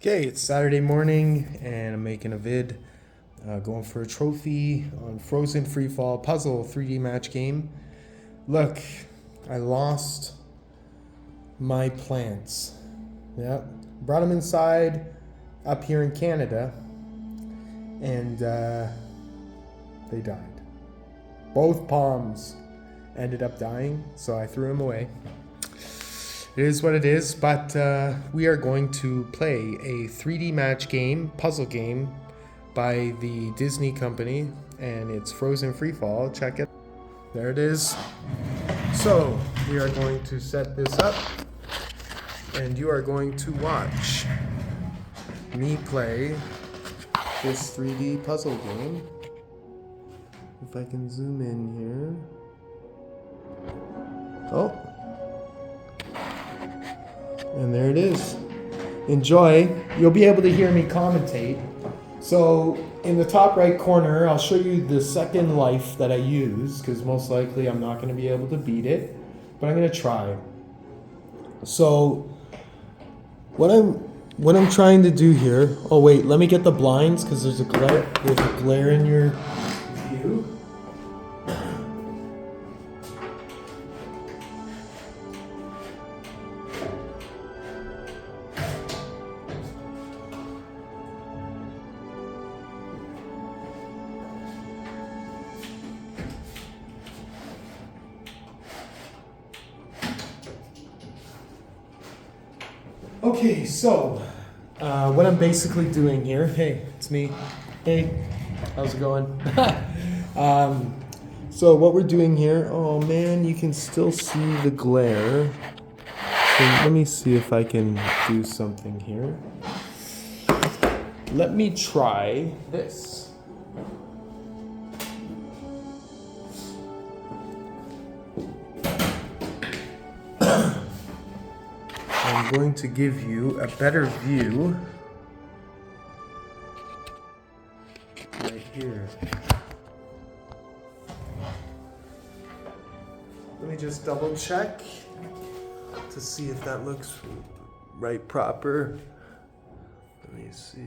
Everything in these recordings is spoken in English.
Okay, it's Saturday morning and I'm making a vid going for a trophy on Frozen Freefall Puzzle 3D match game. Look, I lost my plants. Yeah, brought them inside up here in Canada and they died. Both palms ended up dying, so I threw them away. It is what it is, but we are going to play a 3D match game, puzzle game, by the Disney company, and it's Frozen Freefall. Check it. There it is. So, we are going to set this up, and you are going to watch me play this 3D puzzle game. If I can zoom in here. Oh. And there it is. Enjoy. You'll be able to hear me commentate. So in the top right corner, I'll show you the second life that I use, because most likely I'm not going to be able to beat it, but I'm going to try. So what I'm trying to do here. Oh wait, let me get the blinds because there's a glare in your view. Okay, so what I'm basically doing here, hey, it's me. Hey, how's it going? So what we're doing here, oh man, you can still see the glare. So let me see if I can do something here. Let me try this. I'm going to give you a better view right here. Let me just double check to see if that looks right proper. Let me see.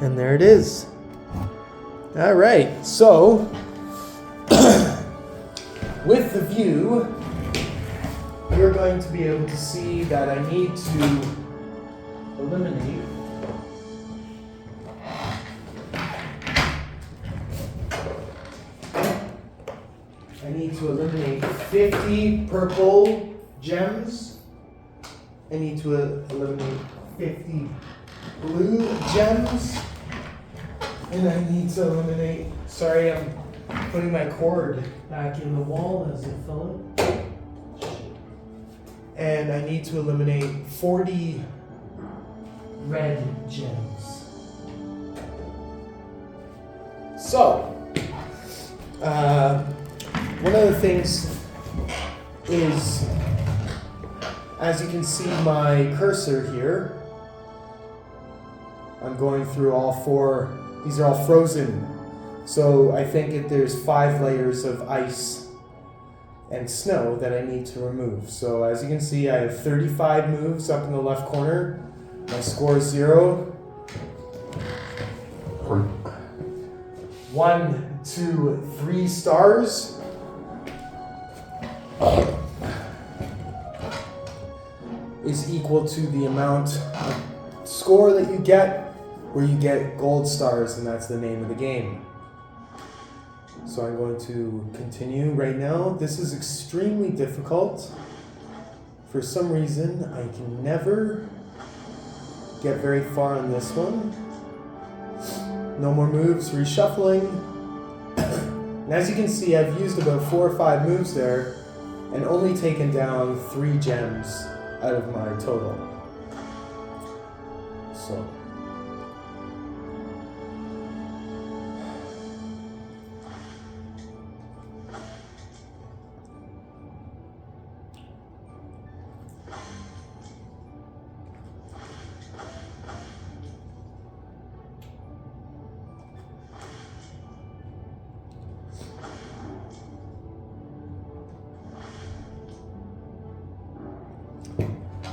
And there it is. All right, so with the view, you're going to be able to see that I need to eliminate I need to eliminate 50 purple gems. I need to eliminate 50 blue gems. And I need to eliminate, sorry, I'm putting my cord back in the wall as it fell out. And I need to eliminate 40 red gems. So, one of the things is, as you can see my cursor here, I'm going through all four. These are all frozen. So I think that there's 5 layers of ice and snow that I need to remove. So as you can see, I have 35 moves up in the left corner. My score is 0. 1, 2, 3 stars. Is equal to the amount of score that you get, where you get gold stars, and that's the name of the game. So I'm going to continue right now. This is extremely difficult. For some reason, I can never get very far on this one. No more moves, reshuffling. And as you can see, I've used about 4 or 5 moves there and only taken down 3 gems out of my total. So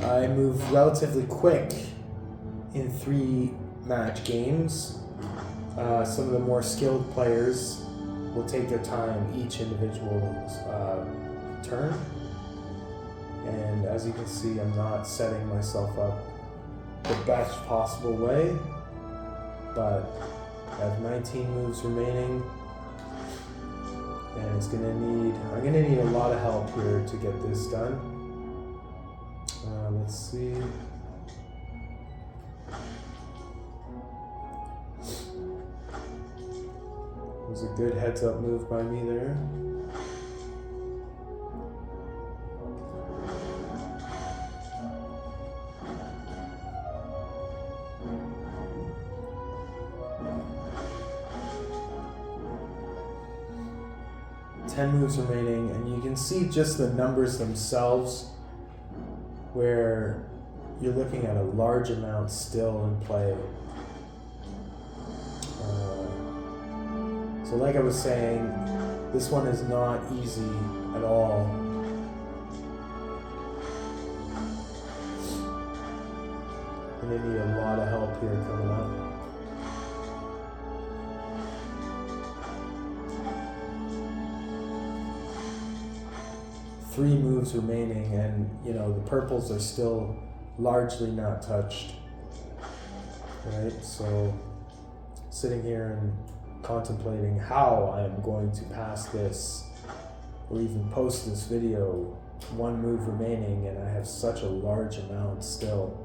I move relatively quick in 3 match games. Some of the more skilled players will take their time each individual turn. And as you can see, I'm not setting myself up the best possible way, but I have 19 moves remaining, and I'm gonna need a lot of help here to get this done. Let's see. It was a good heads up move by me there. Ten moves remaining, and you can see just the numbers themselves, where you're looking at a large amount still in play. So like I was saying, this one is not easy at all. I'm gonna need a lot of help here coming up. Three moves remaining, and you know the purples are still largely not touched. Right, so sitting here and contemplating how I am going to pass this or even post this video, 1 move remaining, and I have such a large amount still.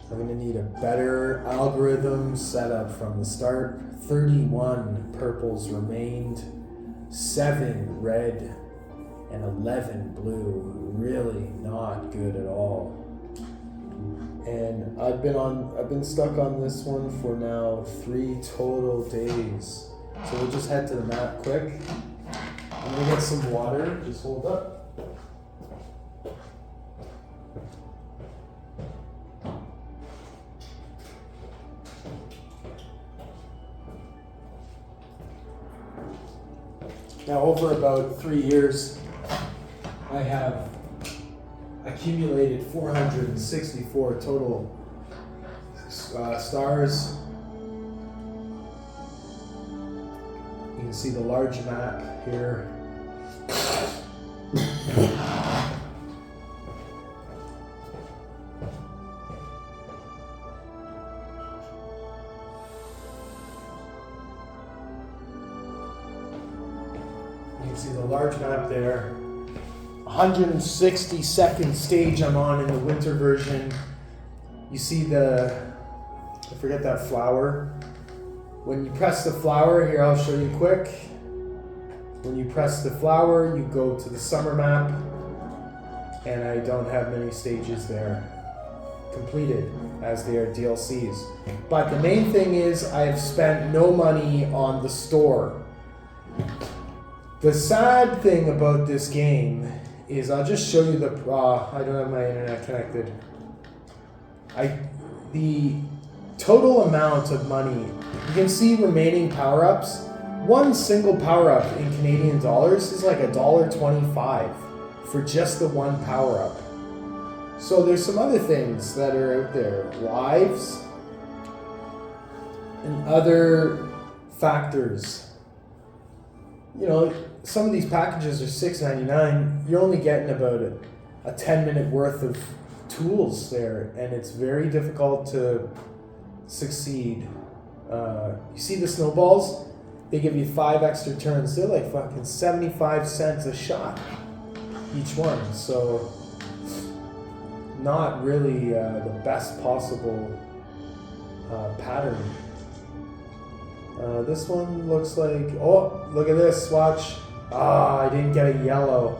I'm going to need a better algorithm set up from the start. 31 purples remained, 7 red, and 11 blue. Really not good at all. And I've been stuck on this one for now 3 total days. So we'll just head to the map quick. I'm gonna get some water. Just hold up. Now, over about 3 years, I have accumulated 464 total stars. You can see the large map here. You can see the large map there. 162nd stage I'm on in the winter version. You see I forget that flower. When you press the flower, here I'll show you quick. When you press the flower, you go to the summer map, and I don't have many stages there completed, as they are DLCs. But the main thing is I have spent no money on the store. The sad thing about this game is, I'll just show you I don't have my internet connected. The total amount of money, you can see remaining power-ups. One single power-up in Canadian dollars is like $1.25 for just the one power-up. So there's some other things that are out there, lives and other factors. You know, some of these packages are $6.99. You're only getting about a 10-minute worth of tools there, and it's very difficult to succeed. You see the snowballs? They give you 5 extra turns. They're like fucking 75 cents a shot, each one. So not really the best possible pattern. This one looks like, oh, look at this, watch. Ah, I didn't get a yellow.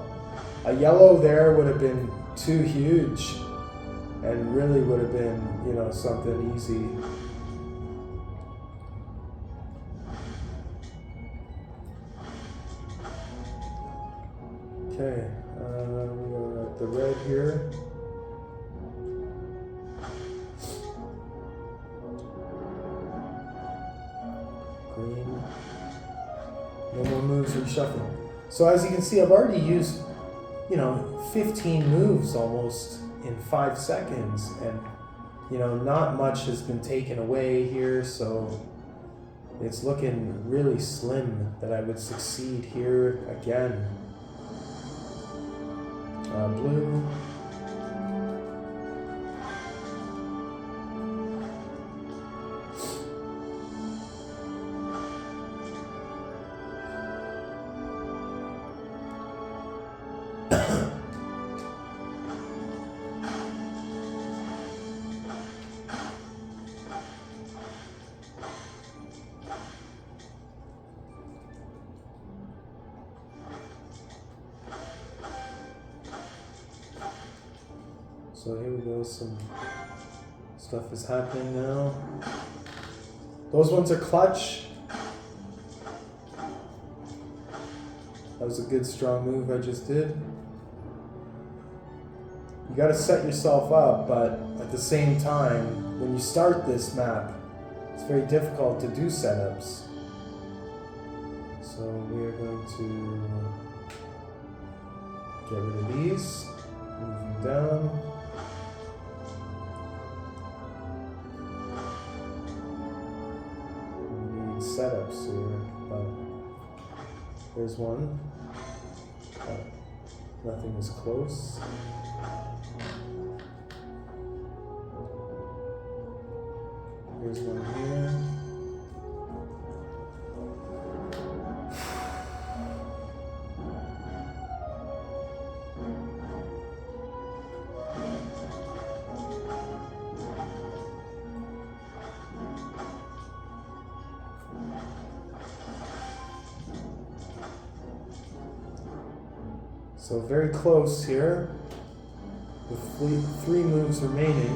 A yellow there would have been too huge and really would have been, you know, something easy. Okay, we got the red here. Green. No more moves reshuffling. So as you can see, I've already used, you know, 15 moves almost in 5 seconds, and you know, not much has been taken away here, so it's looking really slim that I would succeed here again. Blue. So here we go, some stuff is happening now. Those ones are clutch. That was a good strong move I just did. You gotta set yourself up, but at the same time, when you start this map, it's very difficult to do setups. So we are going to get rid of these, move them down. Setups here, but there's one, but nothing is close. Here's one here. So very close here, with 3 moves remaining.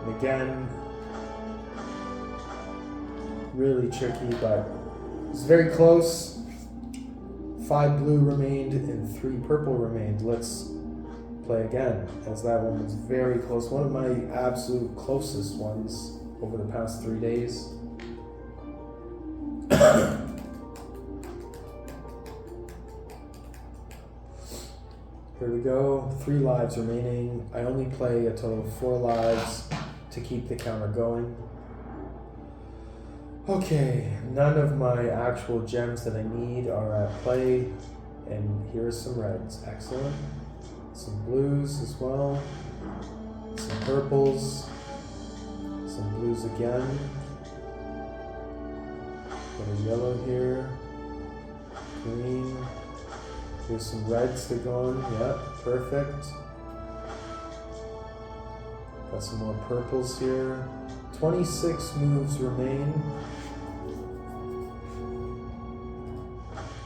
And again, really tricky, but it's very close. 5 blue remained and 3 purple remained. Let's play again, as that one was very close. One of my absolute closest ones over the past 3 days. Here we go, 3 lives remaining. I only play a total of 4 lives to keep the counter going. Okay, none of my actual gems that I need are at play, and here's some reds. Excellent. Some blues as well, some purples, some blues again, got a yellow here, green, here's some reds to go on, yeah, perfect. Got some more purples here, 26 moves remain.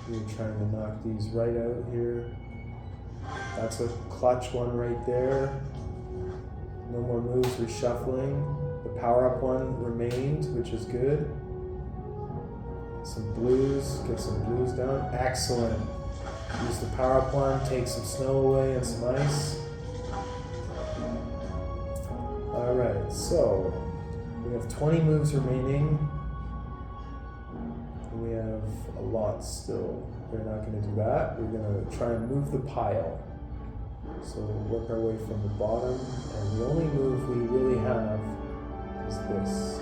We're trying to knock these right out here. That's a clutch one right there. No more moves reshuffling. The power-up one remained, which is good. Some blues, get some blues down. Excellent. Use the power-up one, take some snow away and some ice. Alright, so we have 20 moves remaining. We have a lot still. We're not going to do that. We're going to try and move the pile. So we'll work our way from the bottom, and the only move we really have is this,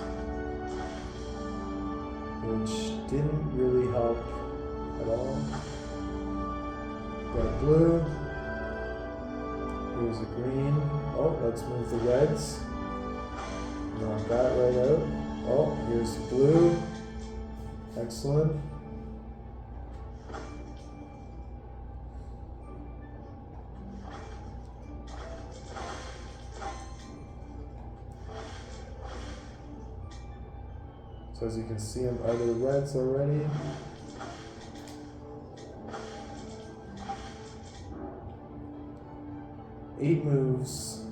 which didn't really help at all. Got a blue, here's a green. Oh, let's move the reds. Knock that right out. Oh, here's blue. Excellent. So as you can see, I'm out of the reds already. Eight moves.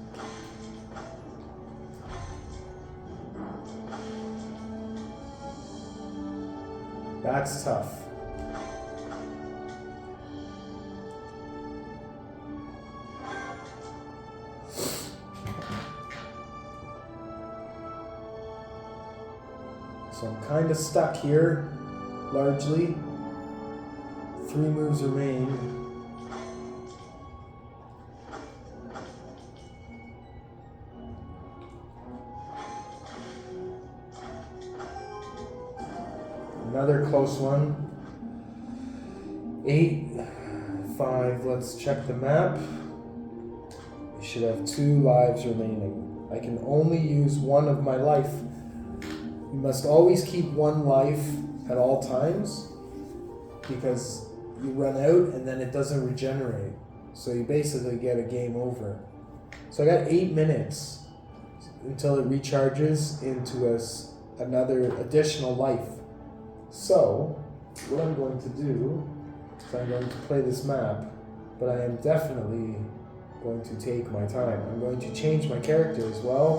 That's tough. So I'm kind of stuck here, largely. 3 moves remain. Another close one. 8, 5, let's check the map. We should have 2 lives remaining. I can only use 1 of my life. You must always keep 1 life at all times because you run out and then it doesn't regenerate. So you basically get a game over. So I got 8 minutes until it recharges into another additional life. So what I'm going to do is I'm going to play this map, but I am definitely going to take my time. I'm going to change my character as well,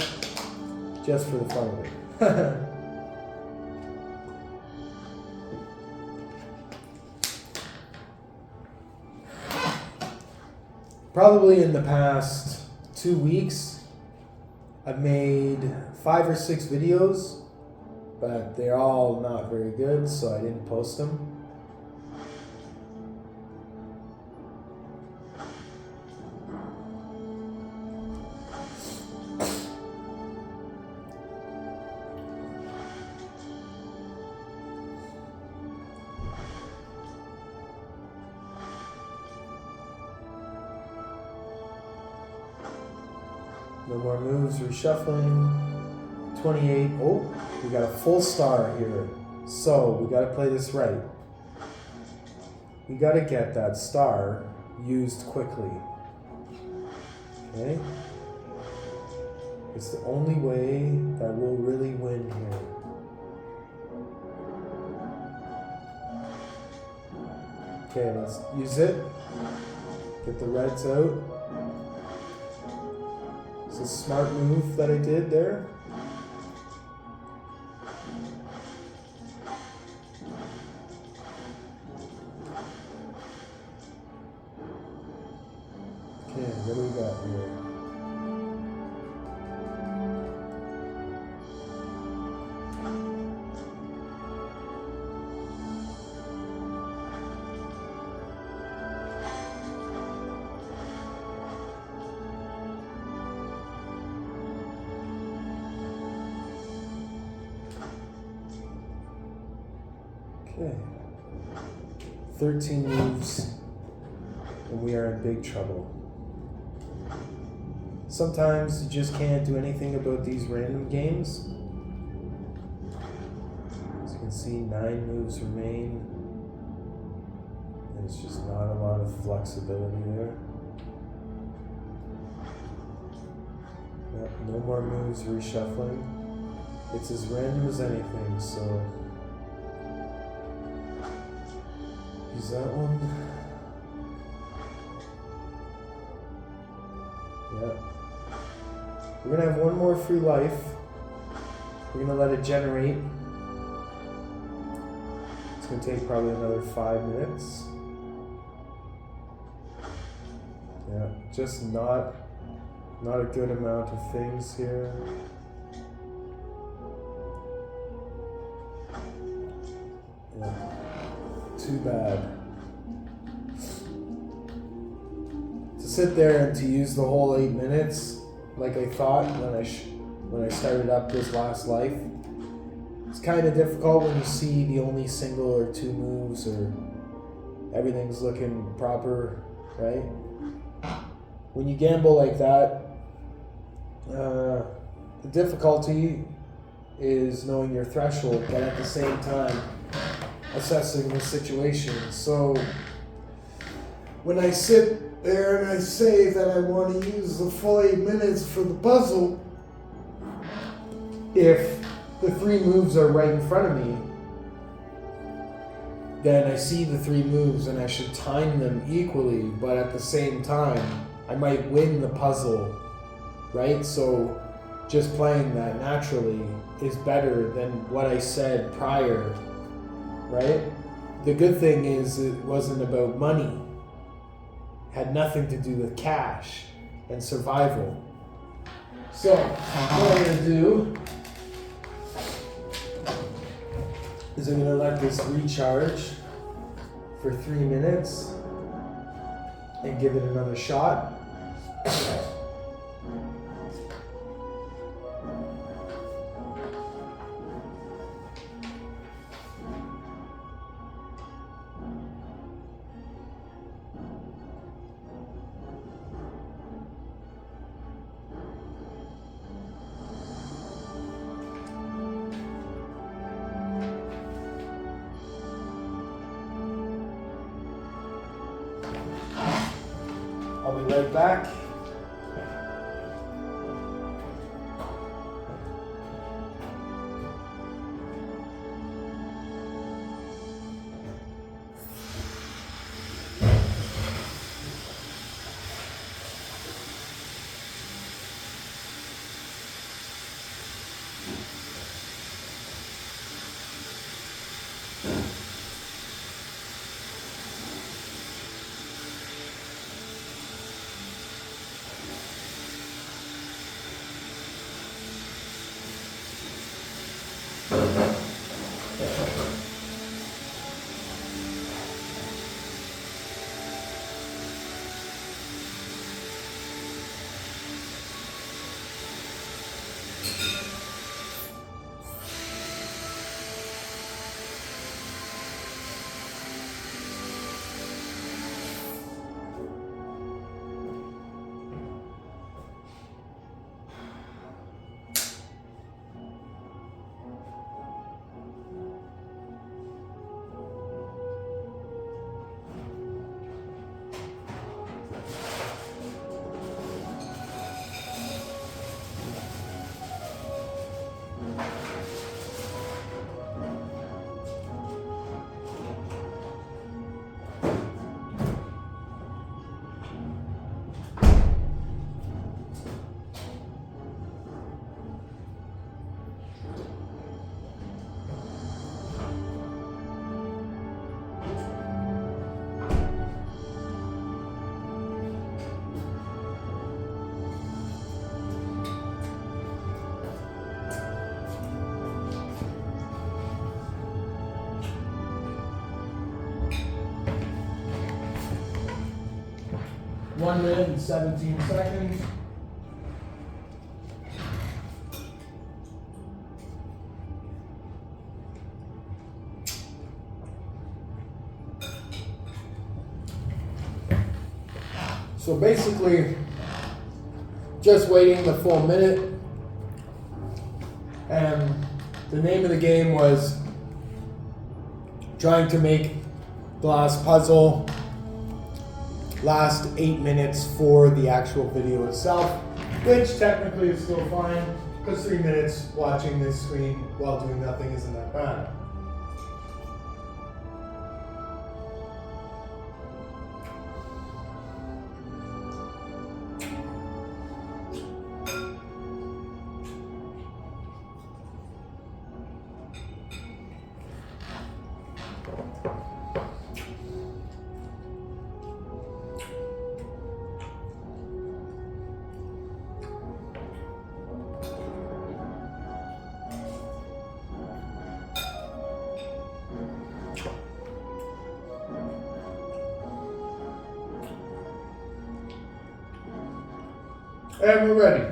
just for the fun of it. Probably in the past 2 weeks, I've made 5 or 6 videos, but they're all not very good, so I didn't post them. No more moves, reshuffling. 28. Oh, we got a full star here. So we got to play this right. We got to get that star used quickly. Okay? It's the only way that we'll really win here. Okay, let's use it. Get the reds out. It's a smart move that I did there. Okay, what do we got here? Okay. 13 moves, and we are in big trouble. Sometimes you just can't do anything about these random games. As you can see, 9 moves remain. There's just not a lot of flexibility there. Yep, no more moves reshuffling. It's as random as anything, so use that one. Yep. We're gonna have 1 more free life. We're gonna let it generate. It's gonna take probably another 5 minutes. Yeah, just not a good amount of things here. Yeah, too bad. To sit there and to use the whole 8 minutes, like I thought when I started up this last life, it's kind of difficult when you see the only single or 2 moves or everything's looking proper, right? When you gamble like that, the difficulty is knowing your threshold, but at the same time assessing the situation. So when I sit there and I say that I want to use the full 8 minutes for the puzzle, if the 3 moves are right in front of me, then I see the 3 moves and I should time them equally, but at the same time, I might win the puzzle, right? So just playing that naturally is better than what I said prior, right? The good thing is it wasn't about money. It had nothing to do with cash and survival. So what I'm gonna do is I'm gonna let this recharge for 3 minutes and give it another shot. I'll be right back. One minute and 17 seconds. So basically, just waiting the full minute, and the name of the game was trying to make the last puzzle last 8 minutes for the actual video itself, which technically is still fine, because 3 minutes watching this screen while doing nothing isn't that bad. And we're ready.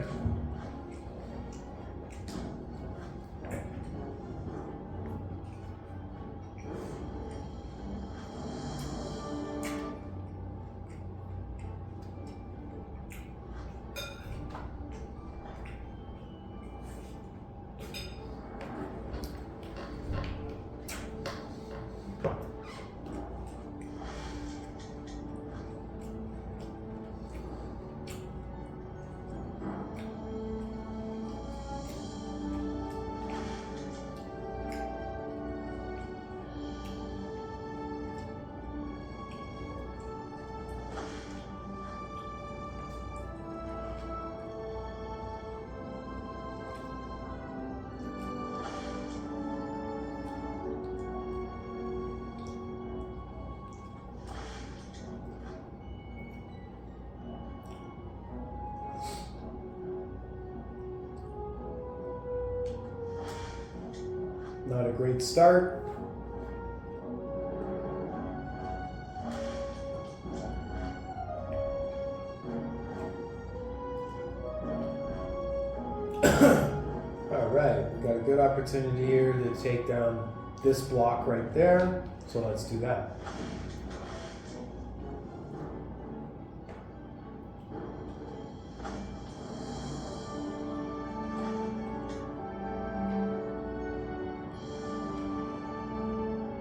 Not a great start. Alright, we got a good opportunity here to take down this block right there. So let's do that.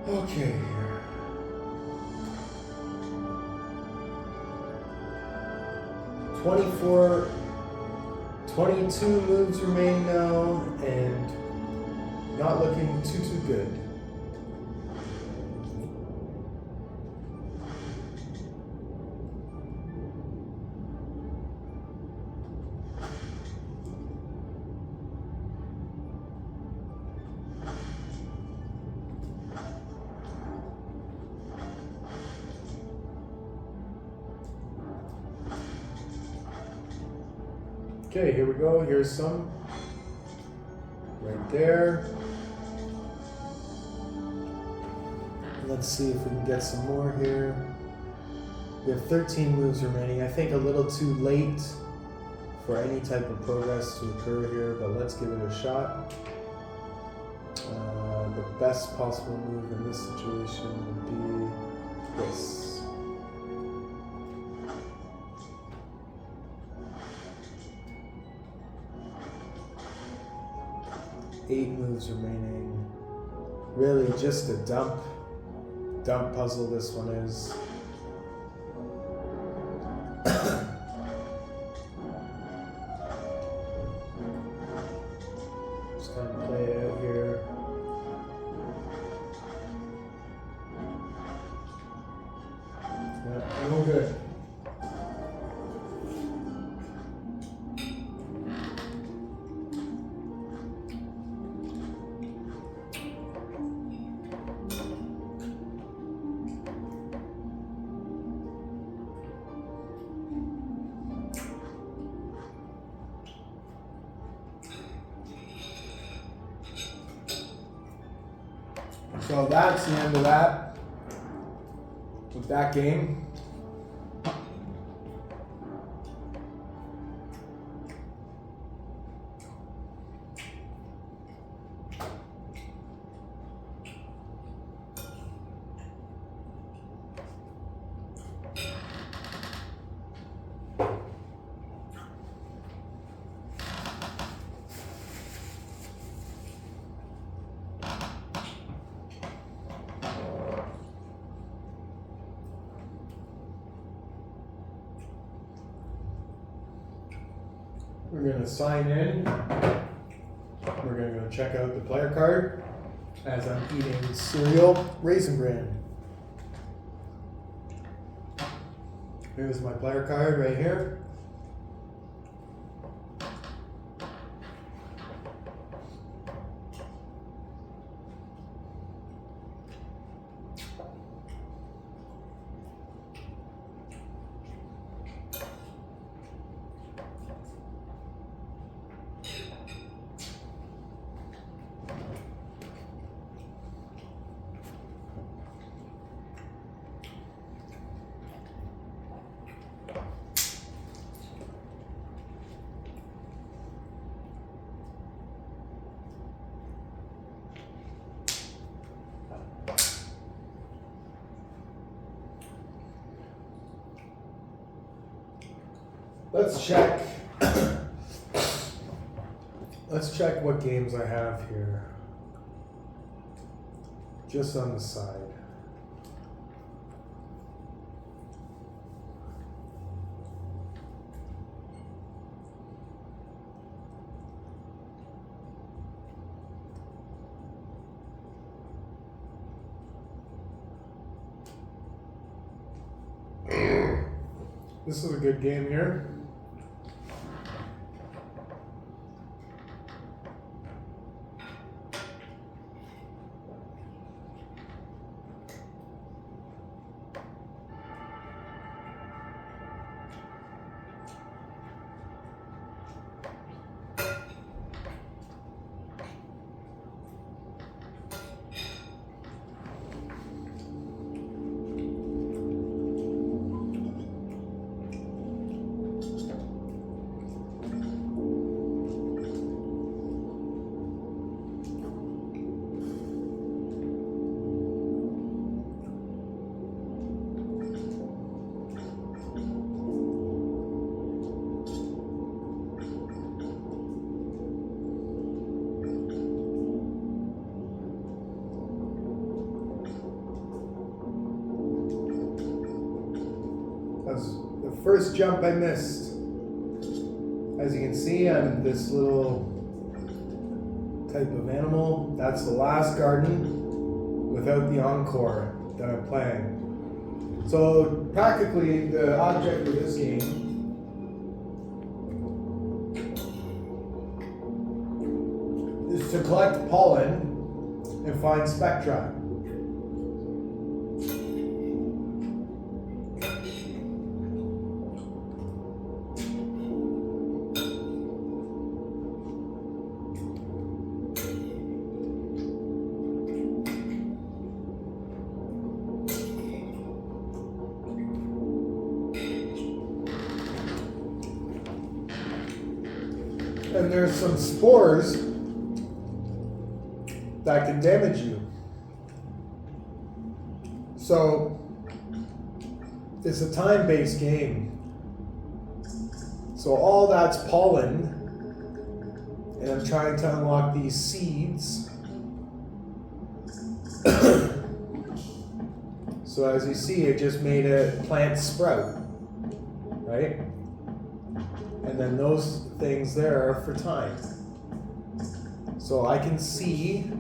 Okay. 22 moves remain now, and not looking too good. Okay, here we go. Here's some. Right there. Let's see if we can get some more here. We have 13 moves remaining. I think a little too late for any type of progress to occur here, but let's give it a shot. The best possible move in this situation would be this. 8 moves remaining. Really just a dump puzzle this one is. Just kind of play it out here. Yeah, no good. So that's the end of that, with that game. We're going to sign in. We're going to go check out the player card as I'm eating cereal, Raisin Bran. Here's my player card right here. Let's check. Let's check what games I have here. Just on the side. This is a good game here. That's the first jump I missed. As you can see, I'm this little type of animal. That's the last garden without the encore that I'm playing. So practically the object of this game is to collect pollen and find spectra. And there's some spores that can damage you. So it's a time-based game. So all that's pollen, and I'm trying to unlock these seeds. So as you see, it just made a plant sprout, right? And then those things there are for time. So I can see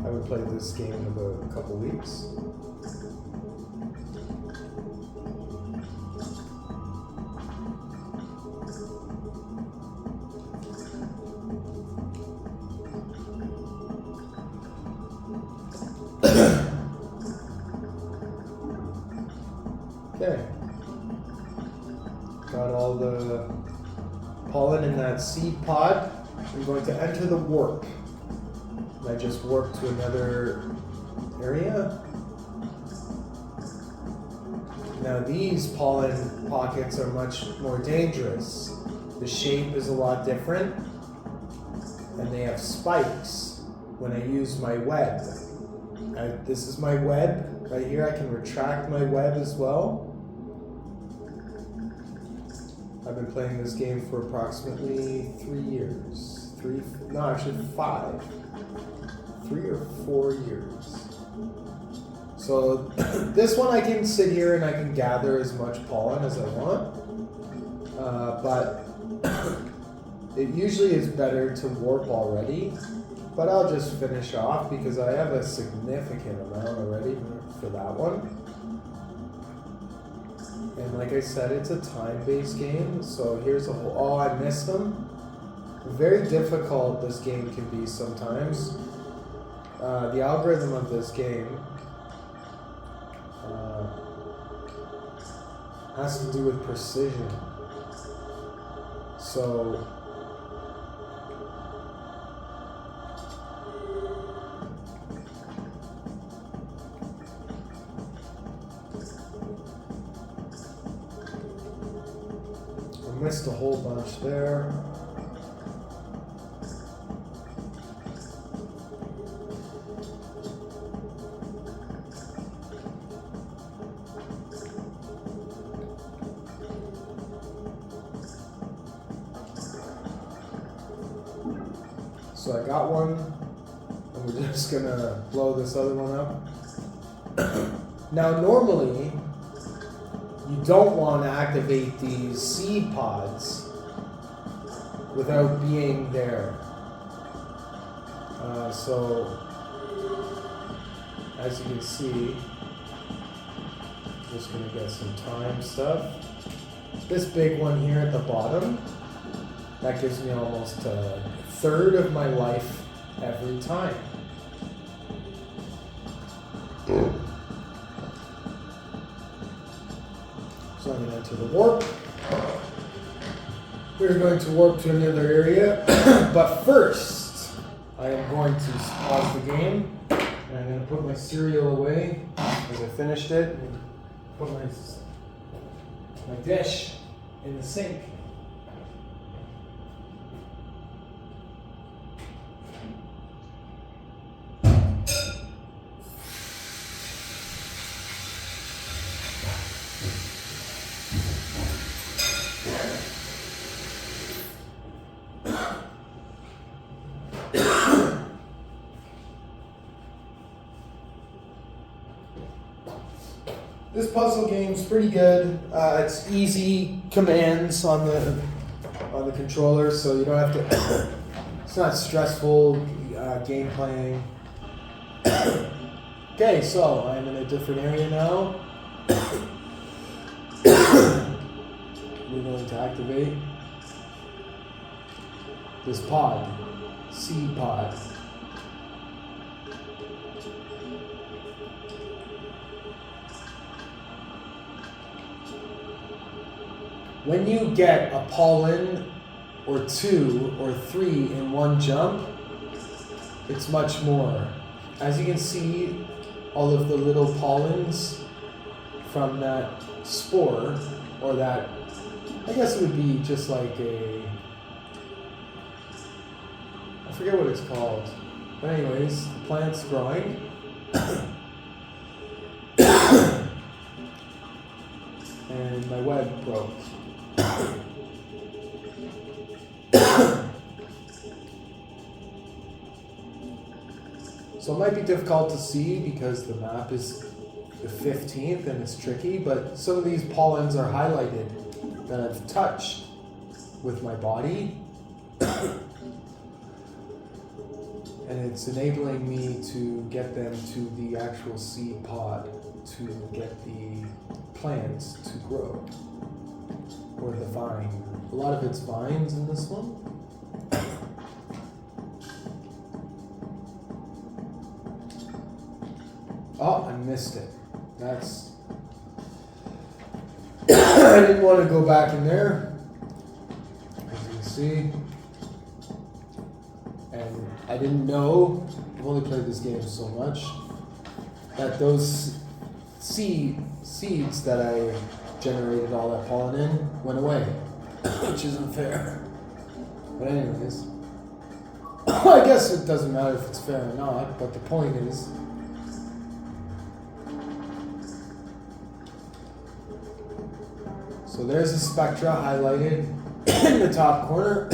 I would play this game in about a couple weeks. Okay. Got all the pollen in that seed pod. I'm going to enter the warp. And I just warped to another area. Now these pollen pockets are much more dangerous. The shape is a lot different, and they have spikes when I use my web. This is my web right here. I can retract my web as well. I've been playing this game for approximately 3 years. 5. 3 or 4 years. So this one I can sit here and I can gather as much pollen as I want. But it usually is better to warp already. But I'll just finish off because I have a significant amount already for that one. And like I said, it's a time-based game, so here's a whole... Oh, I missed them. Very difficult this game can be sometimes. The algorithm of this game has to do with precision. So... missed a whole bunch there. So I got one, and we're just gonna blow this other one up. Now normally, you don't want to activate these seed pods without being there. So, as you can see, just going to get some time stuff. This big one here at the bottom, that gives me almost a third of my life every time. So I'm going to enter the warp. We're going to warp to another area. But first, I am going to pause the game. And I'm going to put my cereal away as I finished it. And put my dish in the sink. This puzzle game's pretty good. It's easy commands on the controller, so you don't have to. It's not stressful game playing. Okay, so I'm in a different area now. We're going to activate this pod, seed pod. When you get a pollen or 2 or 3 in one jump, it's much more. As you can see, all of the little pollens from that spore, or that, I guess it would be just like I forget what it's called. But anyways, the plant's growing. And my web broke. So it might be difficult to see because the map is the 15th and it's tricky, but some of these pollens are highlighted that I've touched with my body. And it's enabling me to get them to the actual seed pod to get the plants to grow. Or the vine. A lot of it's vines in this one. Oh, I missed it. That's... I didn't want to go back in there. As you can see. And I didn't know, I've only played this game so much, that those seeds that I generated all that pollen in went away. Which isn't fair. But anyways. I guess it doesn't matter if it's fair or not, but the point is... So there's a spectra highlighted in the top corner.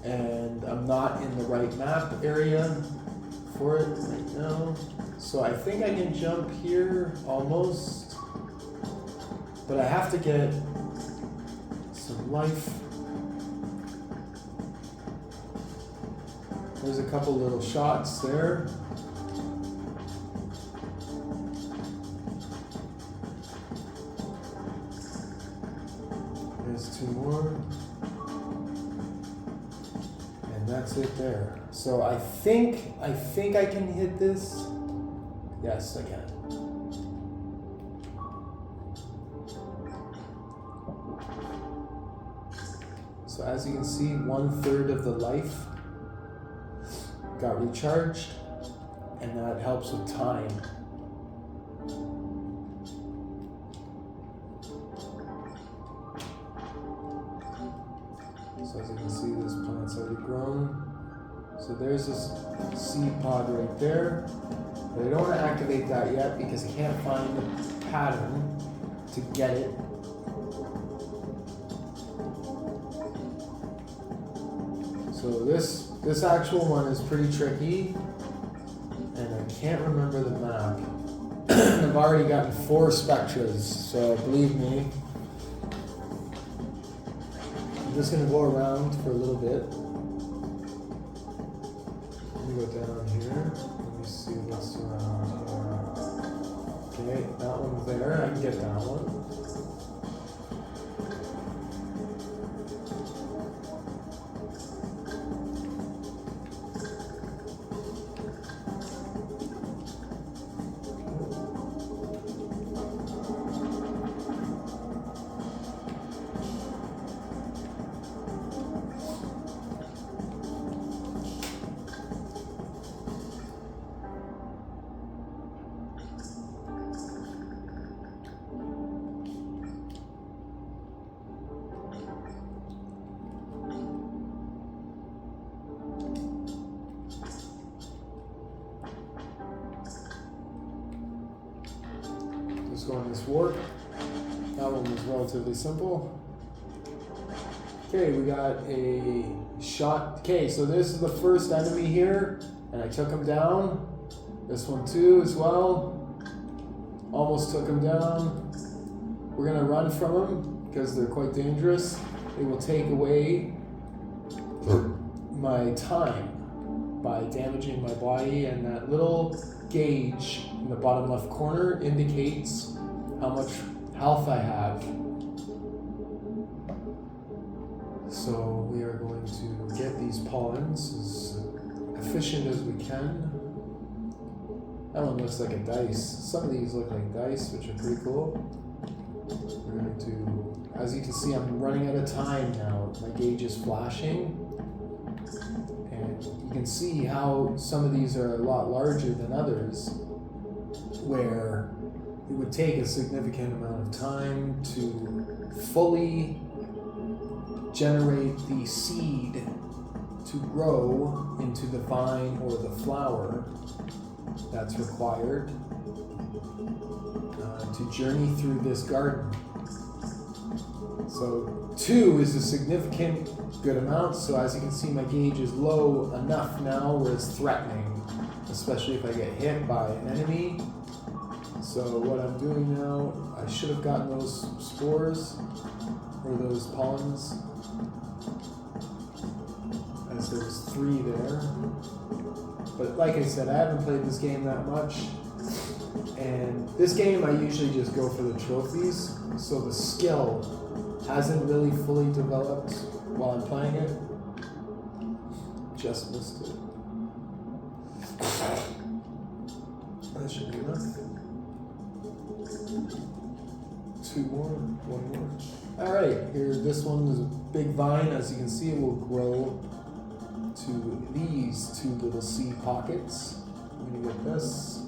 And I'm not in the right map area for it right now. So I think I can jump here almost. But I have to get some life. There's a couple little shots there. There's 2 more. And that's it there. So I think I can hit this. Yes, I can. So as you can see, 1/3 of the life got recharged, and that helps with time. So as you can see, this plant's already grown. So there's this seed pod right there. But I don't want to activate that yet because I can't find the pattern to get it. So this actual one is pretty tricky, and I can't remember the map. I've already gotten 4 spectras, so believe me. I'm just gonna go around for a little bit. Let me go down here. Let me see what's around here. Okay, that one's there. I can get that one. Just go on this warp. That one was relatively simple. Okay, we got a shot. Okay, so this is the first enemy here, and I took him down. This one too as well. Almost took him down. We're gonna run from them because they're quite dangerous. They will take away my time by damaging my body, and that little gauge in the bottom left corner indicates how much health I have. So we are going to get these pollens as efficient as we can. That one looks like a dice. Some of these look like dice, which are pretty cool. We're going to, as you can see, I'm running out of time now. My gauge is flashing. And you can see how some of these are a lot larger than others, where it would take a significant amount of time to fully generate the seed to grow into the vine or the flower that's required to journey through this garden. So 2 is a significant good amount, so as you can see my gauge is low enough now where it's threatening, especially if I get hit by an enemy. So what I'm doing now, I should have gotten those spores or those pollens, as there's 3 there. But like I said, I haven't played this game that much, and this game I usually just go for the trophies, so the skill hasn't really fully developed while I'm playing it. Just missed it. That should be enough. 2 more, 1 more. Alright, here, this one is a big vine. As you can see, it will grow to these 2 little seed pockets. I'm gonna get this.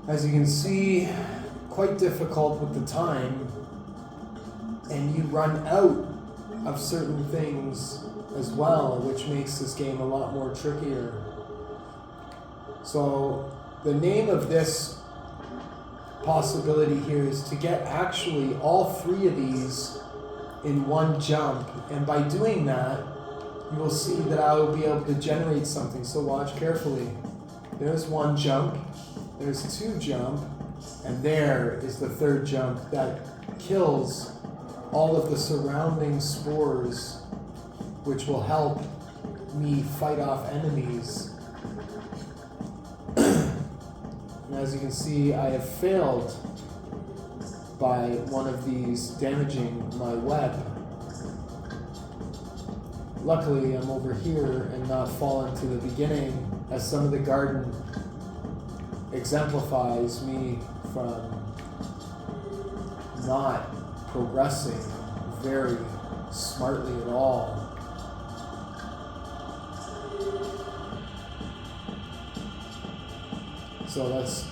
As you can see, quite difficult with the time, and you run out of certain things as well, which makes this game a lot more trickier. So the name of this possibility here is to get actually all 3 of these in one jump, and by doing that you will see that I will be able to generate something. So watch carefully. There's 1 jump, there's 2 jump, and there is the 3rd jump that kills all of the surrounding spores, which will help me fight off enemies. And as you can see, I have failed by one of these damaging my web. Luckily, I'm over here and not fallen to the beginning, as some of the garden exemplifies me from not progressing very smartly at all. So let's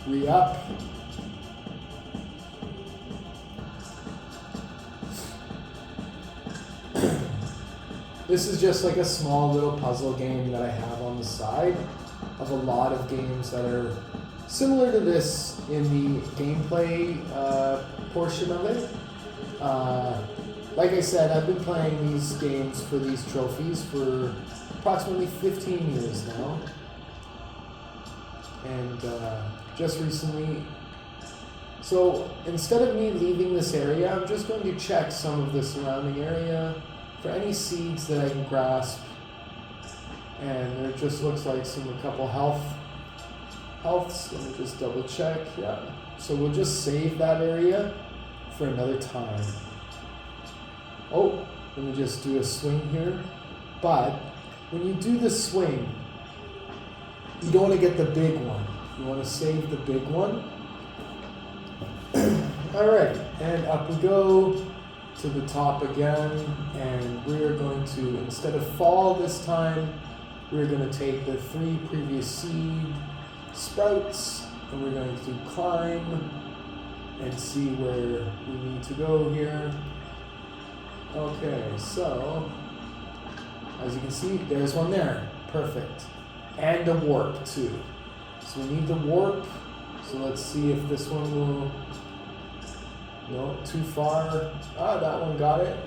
re-up. This is just like a small little puzzle game that I have on the side of a lot of games that are similar to this in the gameplay portion of it. Like I said, I've been playing these games for these trophies for approximately 15 years now. And just recently, so instead of me leaving this area, I'm just going to check some of the surrounding area for any seeds that I can grasp. And there just looks like a couple healths. Let me just double check. Yeah. So we'll just save that area for another time. Oh, let me just do a swing here. But when you do the swing, you don't want to get the big one. You want to save the big one. All right, and up we go to the top again, and we're going to, instead of fall this time, we're going to take the 3 previous seed sprouts, and we're going to climb and see where we need to go here. Okay, so as you can see, there's one there. Perfect. And a warp too. So we need the warp. So let's see if this one will. No, too far. Ah, that one got it.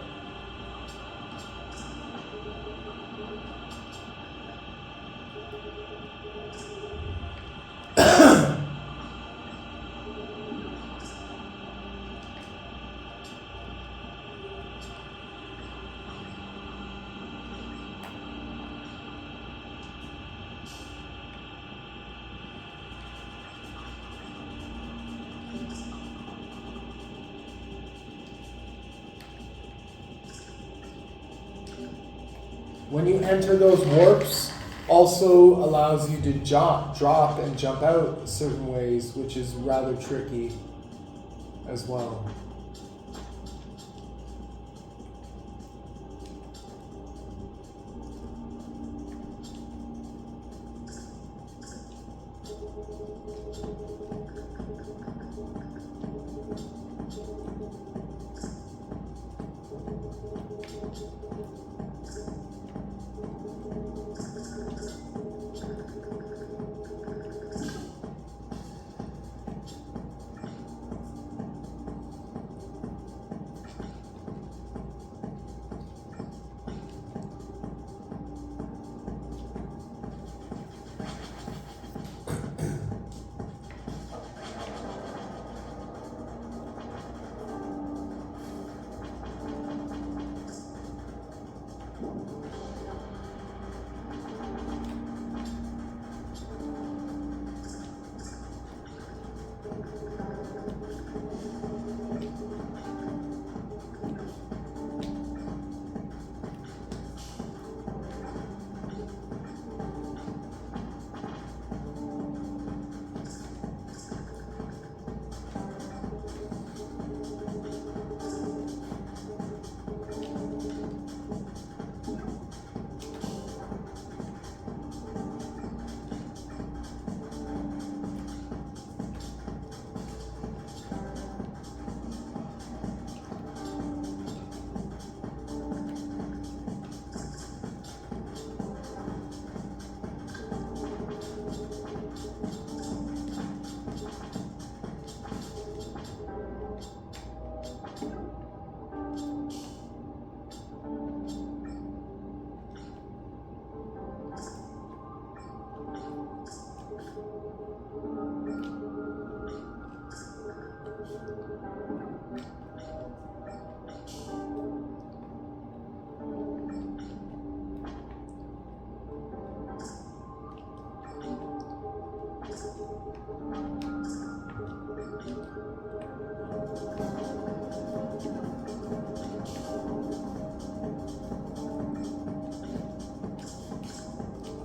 When you enter those warps, also allows you to drop and jump out certain ways, which is rather tricky as well.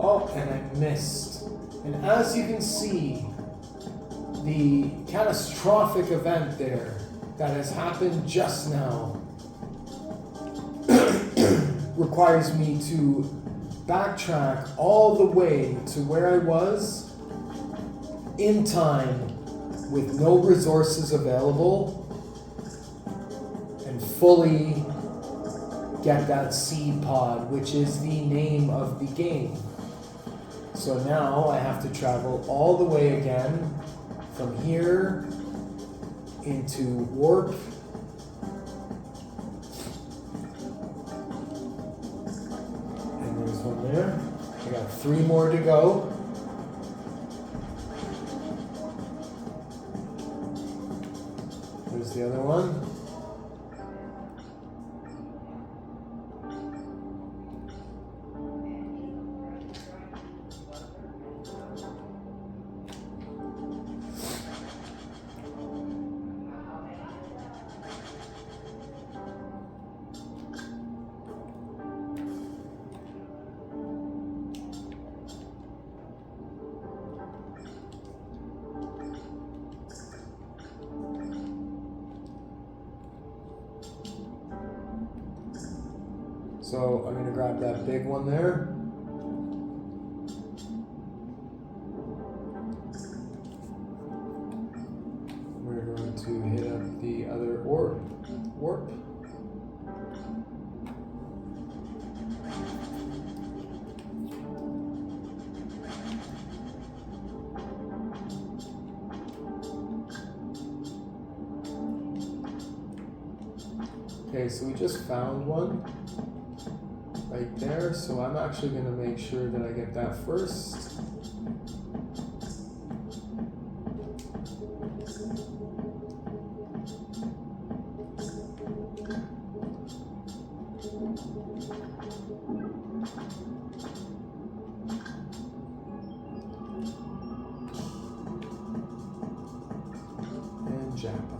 Oh, and I missed. And as you can see, the catastrophic event there that has happened just now requires me to backtrack all the way to where I was in time with no resources available and fully get that seed pod, which is the name of the game. So now I have to travel all the way again from here into warp. And there's one there. I got 3 more to go. There's the other one. So I'm going to grab that big one there. We're going to hit up the other warp. Okay, so we just found one right there, so I'm actually going to make sure that I get that first. And Japa.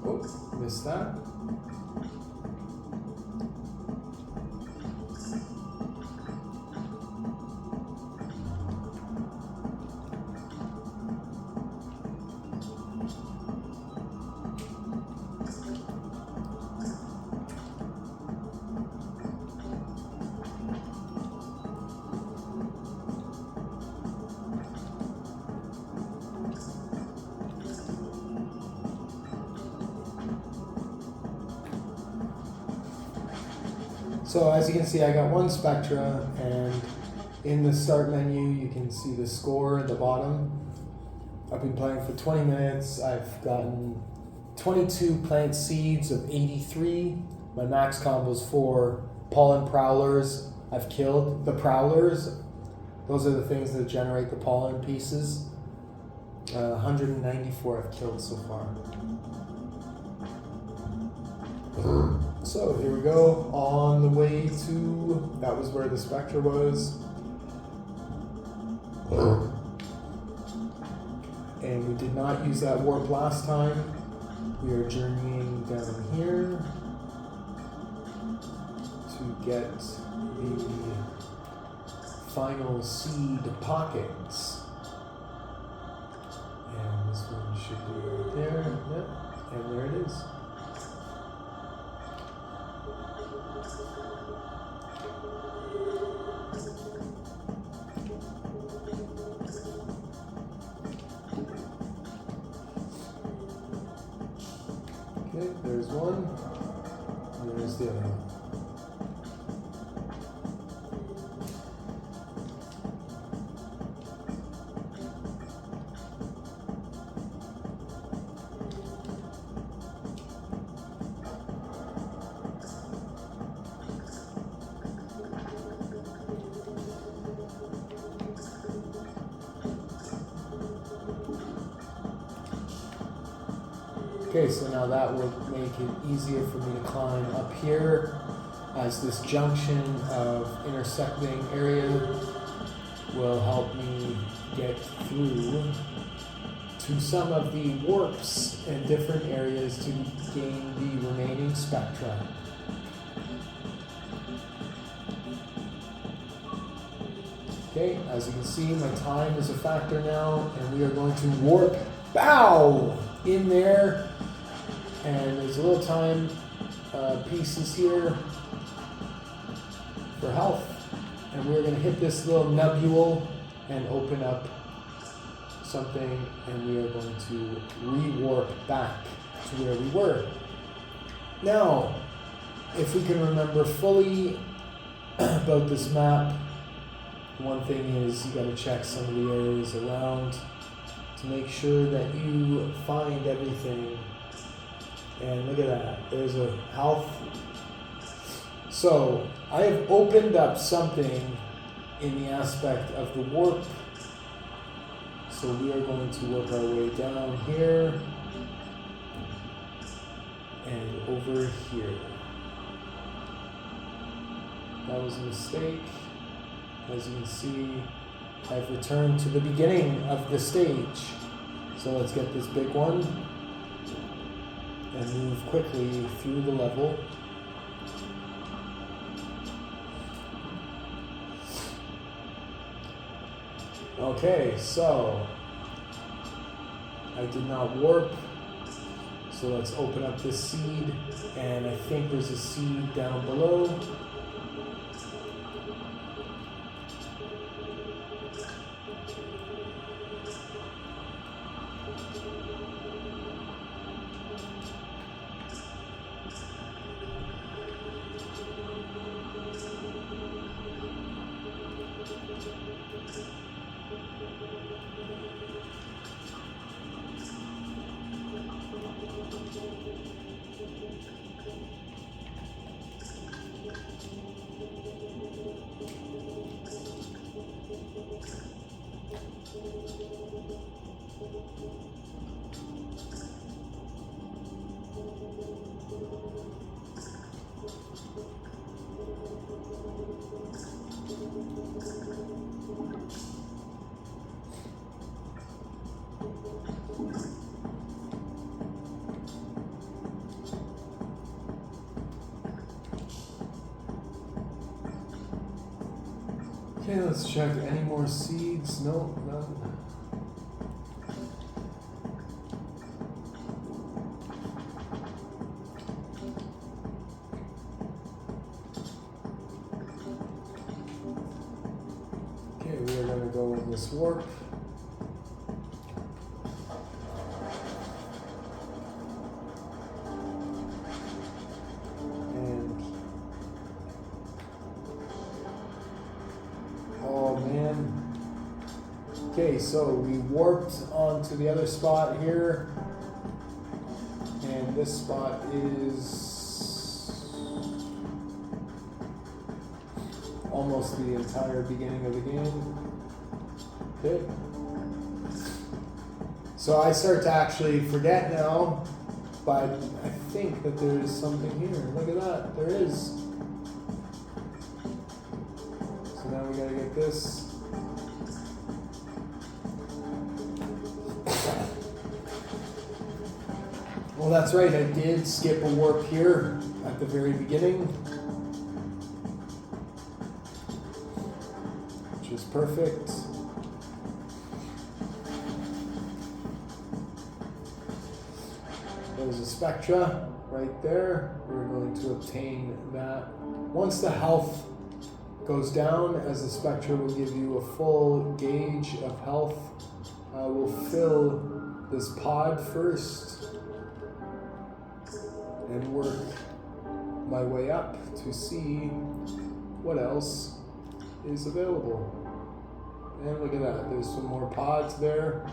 Oh, missed that. So as you can see, I got one Spectra, and in the start menu, you can see the score at the bottom. I've been playing for 20 minutes. I've gotten 22 plant seeds of 83. My max combo's 4 pollen prowlers. I've killed the prowlers. Those are the things that generate the pollen pieces. 194 I've killed so far. So here we go, on the way to, that was where the Spectra was. And we did not use that warp last time. We are journeying down here to get the final seed pockets. And this one should be right there, yep, and there it is. Okay, there's one, and there's the other one. Okay, so now that will make it easier for me to climb up here, as this junction of intersecting area will help me get through to some of the warps in different areas to gain the remaining Spectra. Okay, as you can see, my time is a factor now, and we are going to warp bow in there. And there's a little time pieces here for health. And we're going to hit this little nebule and open up something, and we are going to re-warp back to where we were. Now, if we can remember fully about this map, one thing is you got to check some of the areas around to make sure that you find everything. And look at that, there's a health. So I have opened up something in the aspect of the warp. So we are going to work our way down here and over here. That was a mistake. As you can see, I've returned to the beginning of the stage. So let's get this big one and move quickly through the level. Okay, so I did not warp, so let's open up this seed, and I think there's a seed down below. Okay, let's check. Any more seeds? No, none. Okay, we're gonna go in this warp. Okay, so we warped onto the other spot here, and this spot is almost the entire beginning of the game. Okay. So I start to actually forget now, but I think that there's something here. Look at that, there is. So now we gotta get this. Well, that's right, I did skip a warp here at the very beginning, which is perfect. There's a Spectra right there. We're going to obtain that. Once the health goes down, as the Spectra will give you a full gauge of health, we'll fill this pod first and work my way up to see what else is available. And look at that, there's some more pods there.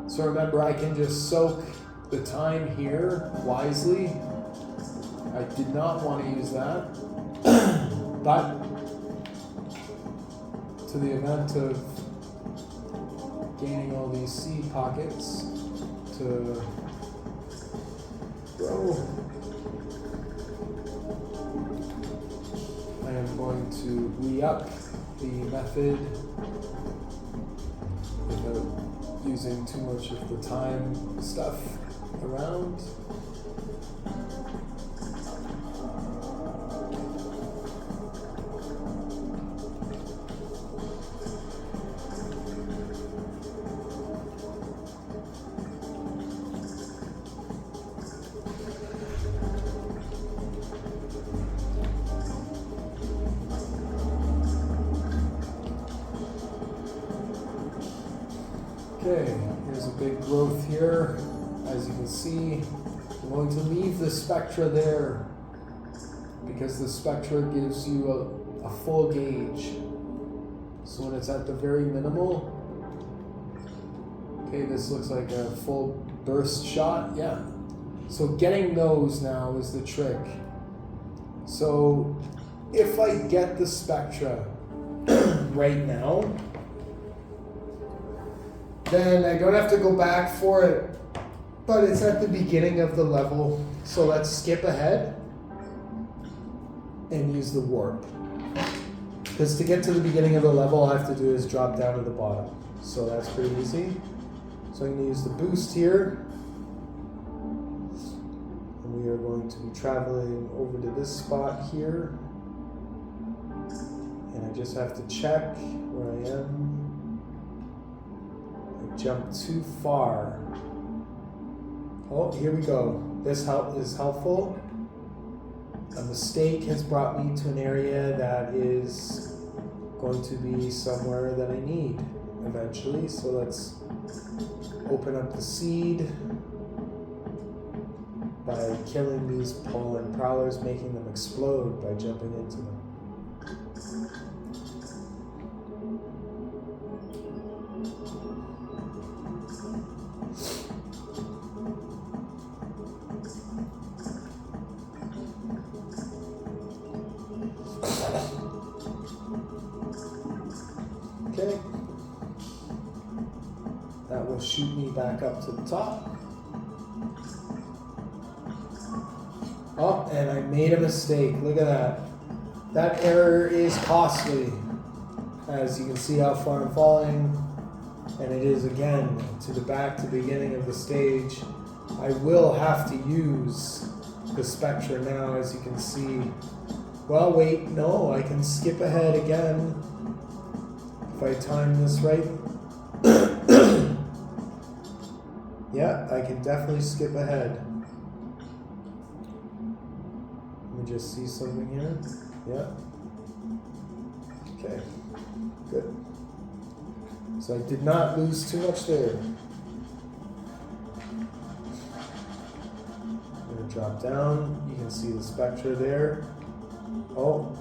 So remember, I can just soak the time here wisely. I did not want to use that, but to the event of gaining all these seed pockets to grow, I am going to re-up the method without using too much of the time stuff around. Okay, here's a big growth here. As you can see, I'm going to leave the Spectra there because the Spectra gives you a full gauge. So when it's at the very minimal, okay, this looks like a full burst shot, yeah. So getting those now is the trick. So if I get the Spectra right now, then I don't have to go back for it, but it's at the beginning of the level. So let's skip ahead and use the warp. Because to get to the beginning of the level, all I have to do is drop down to the bottom. So that's pretty easy. So I'm going to use the boost here. And we are going to be traveling over to this spot here. And I just have to check where I am. Jump too far. Oh, here we go. This is helpful. A mistake has brought me to an area that is going to be somewhere that I need eventually. So let's open up the seed by killing these pollen prowlers, making them explode by jumping into them. Okay, that will shoot me back up to the top. Oh, and I made a mistake. Look at that. That error is costly. As you can see how far I'm falling, and it is again to the beginning of the stage. I will have to use the Spectra now, as you can see. Well, wait, no, I can skip ahead again. If I time this right. Yeah, I can definitely skip ahead. Let me just see something here. Yeah. Okay, good. So I did not lose too much there. I'm going to drop down. You can see the spectra there. Oh.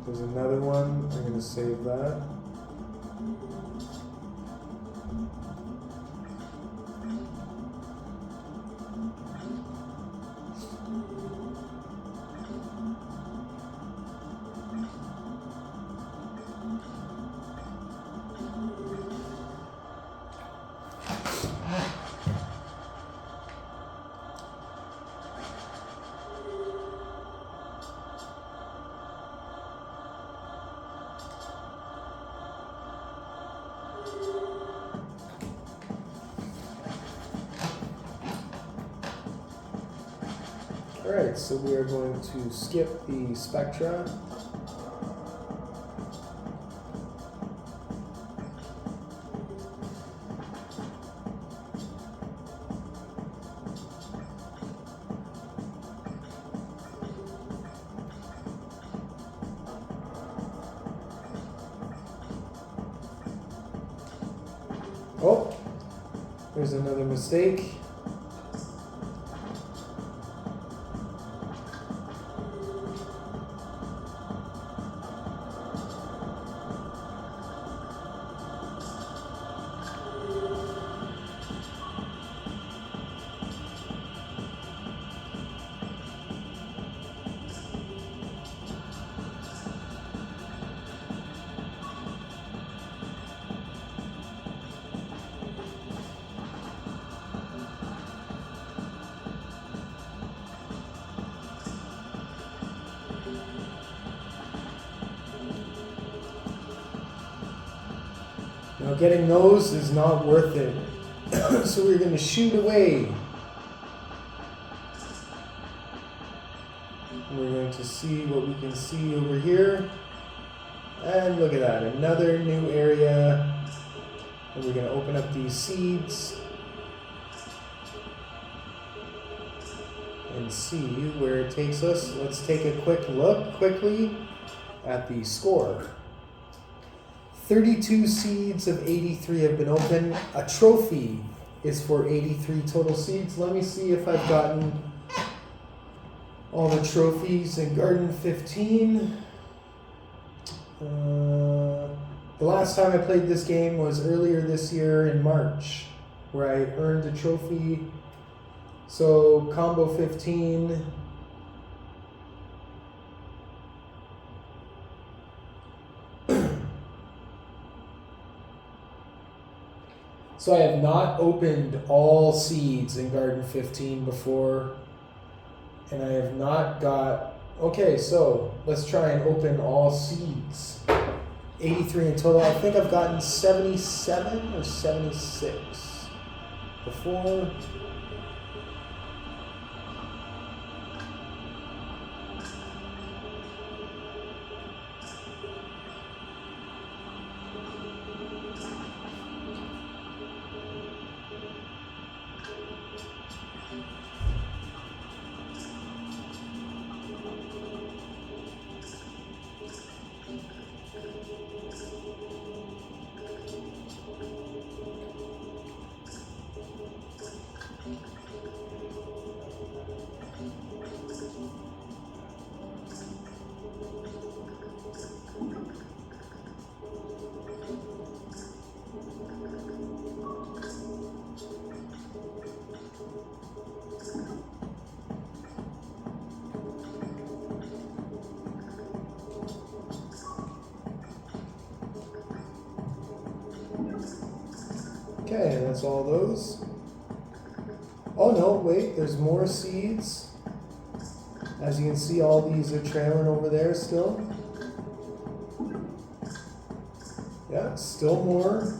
There's another one. I'm going to save that. Alright, so we are going to skip the spectra. Oh, there's another mistake. Now getting those is not worth it. So we're going to shoot away. We're going to see what we can see over here. And look at that, another new area. And we're going to open up these seeds. And see where it takes us. Let's take a quick look quickly at the score. 32 seeds of 83 have been opened. A trophy is for 83 total seeds. Let me see if I've gotten all the trophies in Garden 15. The last time I played this game was earlier this year in March, where I earned a trophy. So combo 15. So I have not opened all seeds in Garden 15 before, and I have not got, okay, so let's try and open all seeds. 83 in total. I think I've gotten 77 or 76 before. Okay, that's all those. Oh no, wait, there's more seeds. As you can see, all these are trailing over there still. Yeah, still more.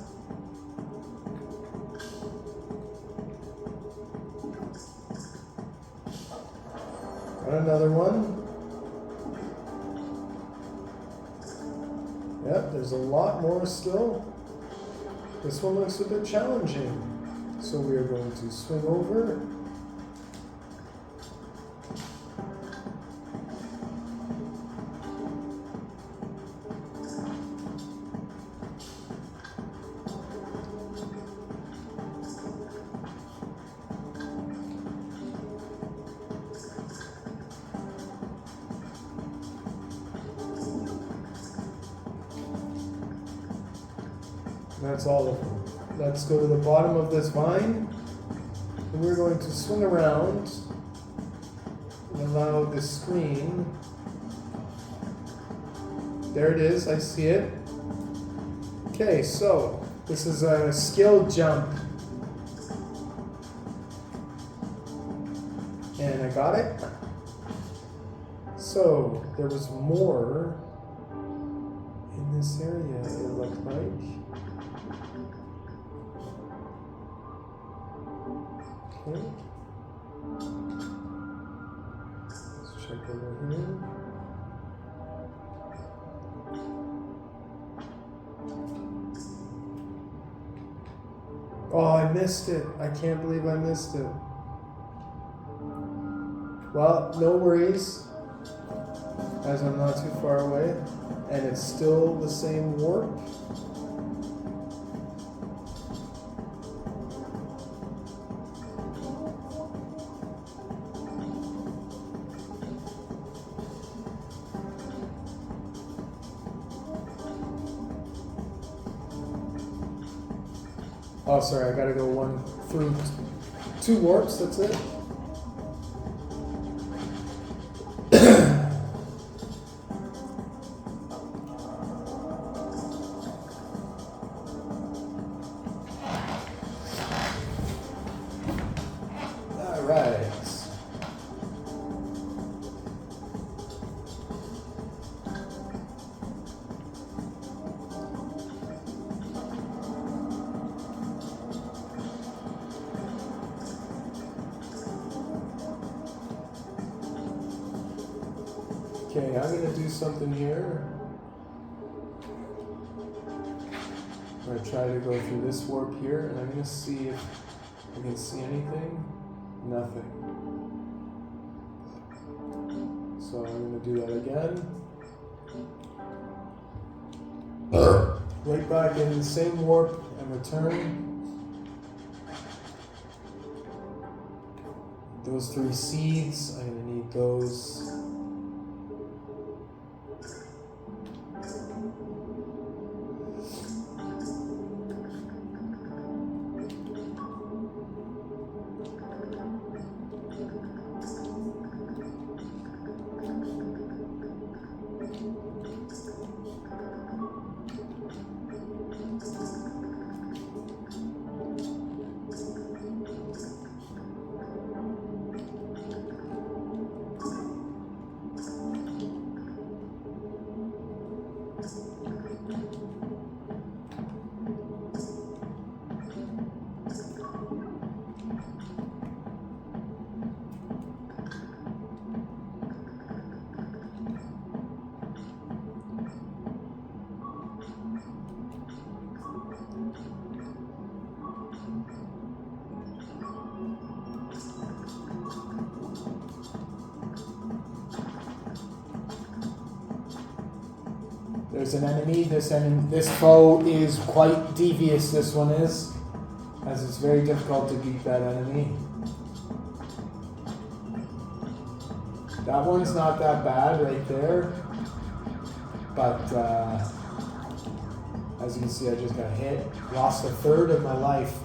Got another one. Yep, there's a lot more still. This one looks a bit challenging. So we are going to swing over. That's all of them. Let's go to the bottom of this vine. And we're going to swing around and allow the screen. There it is, I see it. Okay, so this is a skill jump. And I got it. So there was more in this area, it looked like. Okay. Let's check over here. Oh, I missed it. I can't believe I missed it. Well, no worries, as I'm not too far away, and it's still the same warp. Oh, sorry, I gotta go one through two warps, that's it. Alright. Okay, I'm gonna do something here. I'm gonna try to go through this warp here, and I'm gonna see if I can see anything. Nothing. So I'm gonna do that again. Right back in the same warp and return. Those 3 seeds, I'm gonna need those. There's an enemy. This foe is quite devious, this one is, as it's very difficult to beat that enemy. That one's not that bad right there, but as you can see, I just got hit. Lost a third of my life.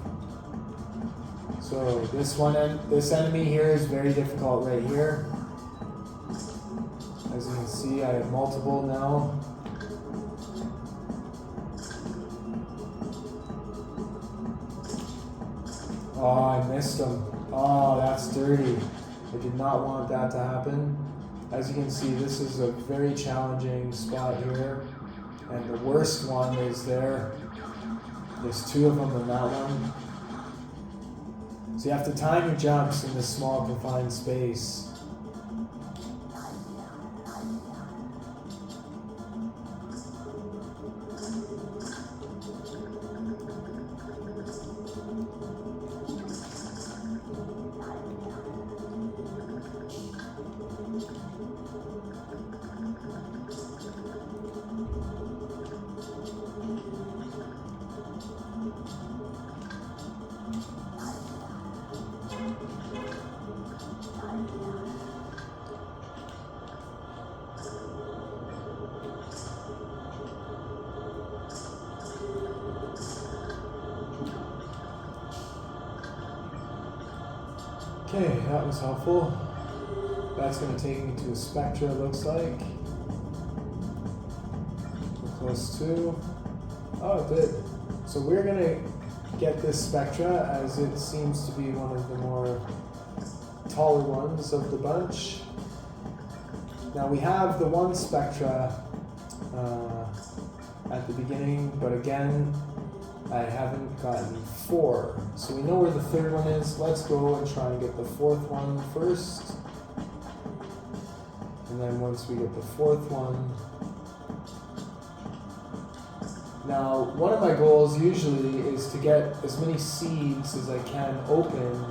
So this enemy here is very difficult right here. As you can see, I have multiple now. Oh, I missed him. Oh, that's dirty. I did not want that to happen. As you can see, this is a very challenging spot here. And the worst one is there. There's 2 of them in that one. So you have to time your jumps in this small confined space. Okay, that was helpful. That's going to take me to a Spectra, it looks like. We're close to. Oh, it did. So we're going to get this Spectra, as it seems to be one of the more taller ones of the bunch. Now we have the one Spectra at the beginning, but again, I haven't gotten 4. So we know where the third one is. Let's go and try and get the fourth one first. And then once we get the fourth one. Now, one of my goals usually is to get as many seeds as I can open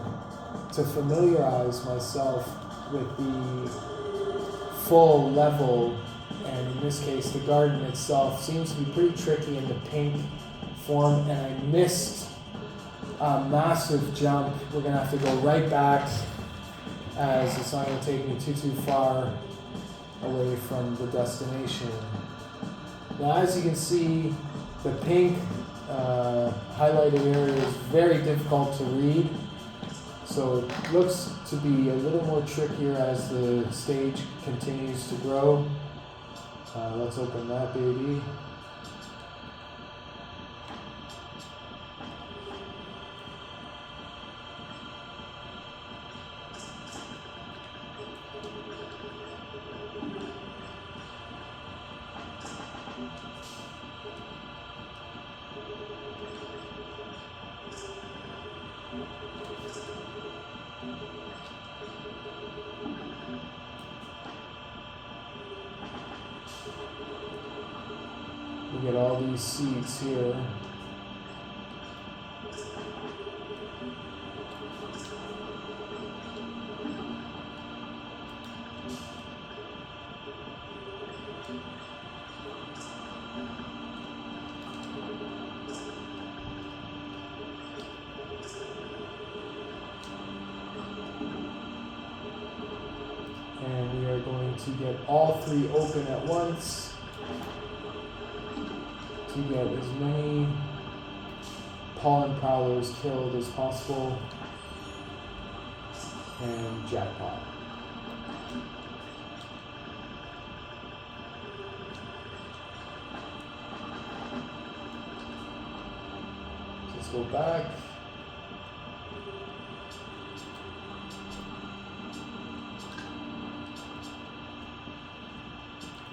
to familiarize myself with the full level. And in this case, the garden itself seems to be pretty tricky in the pink form, and I missed a massive jump. We're gonna have to go right back, as it's not gonna take me too far away from the destination. Now, as you can see, the pink highlighted area is very difficult to read, so it looks to be a little more trickier as the stage continues to grow. Let's open that baby. We get all these seeds here. And we are going to get all 3 open at once to get as many pollen prowlers killed as possible. And jackpot. Let's go back.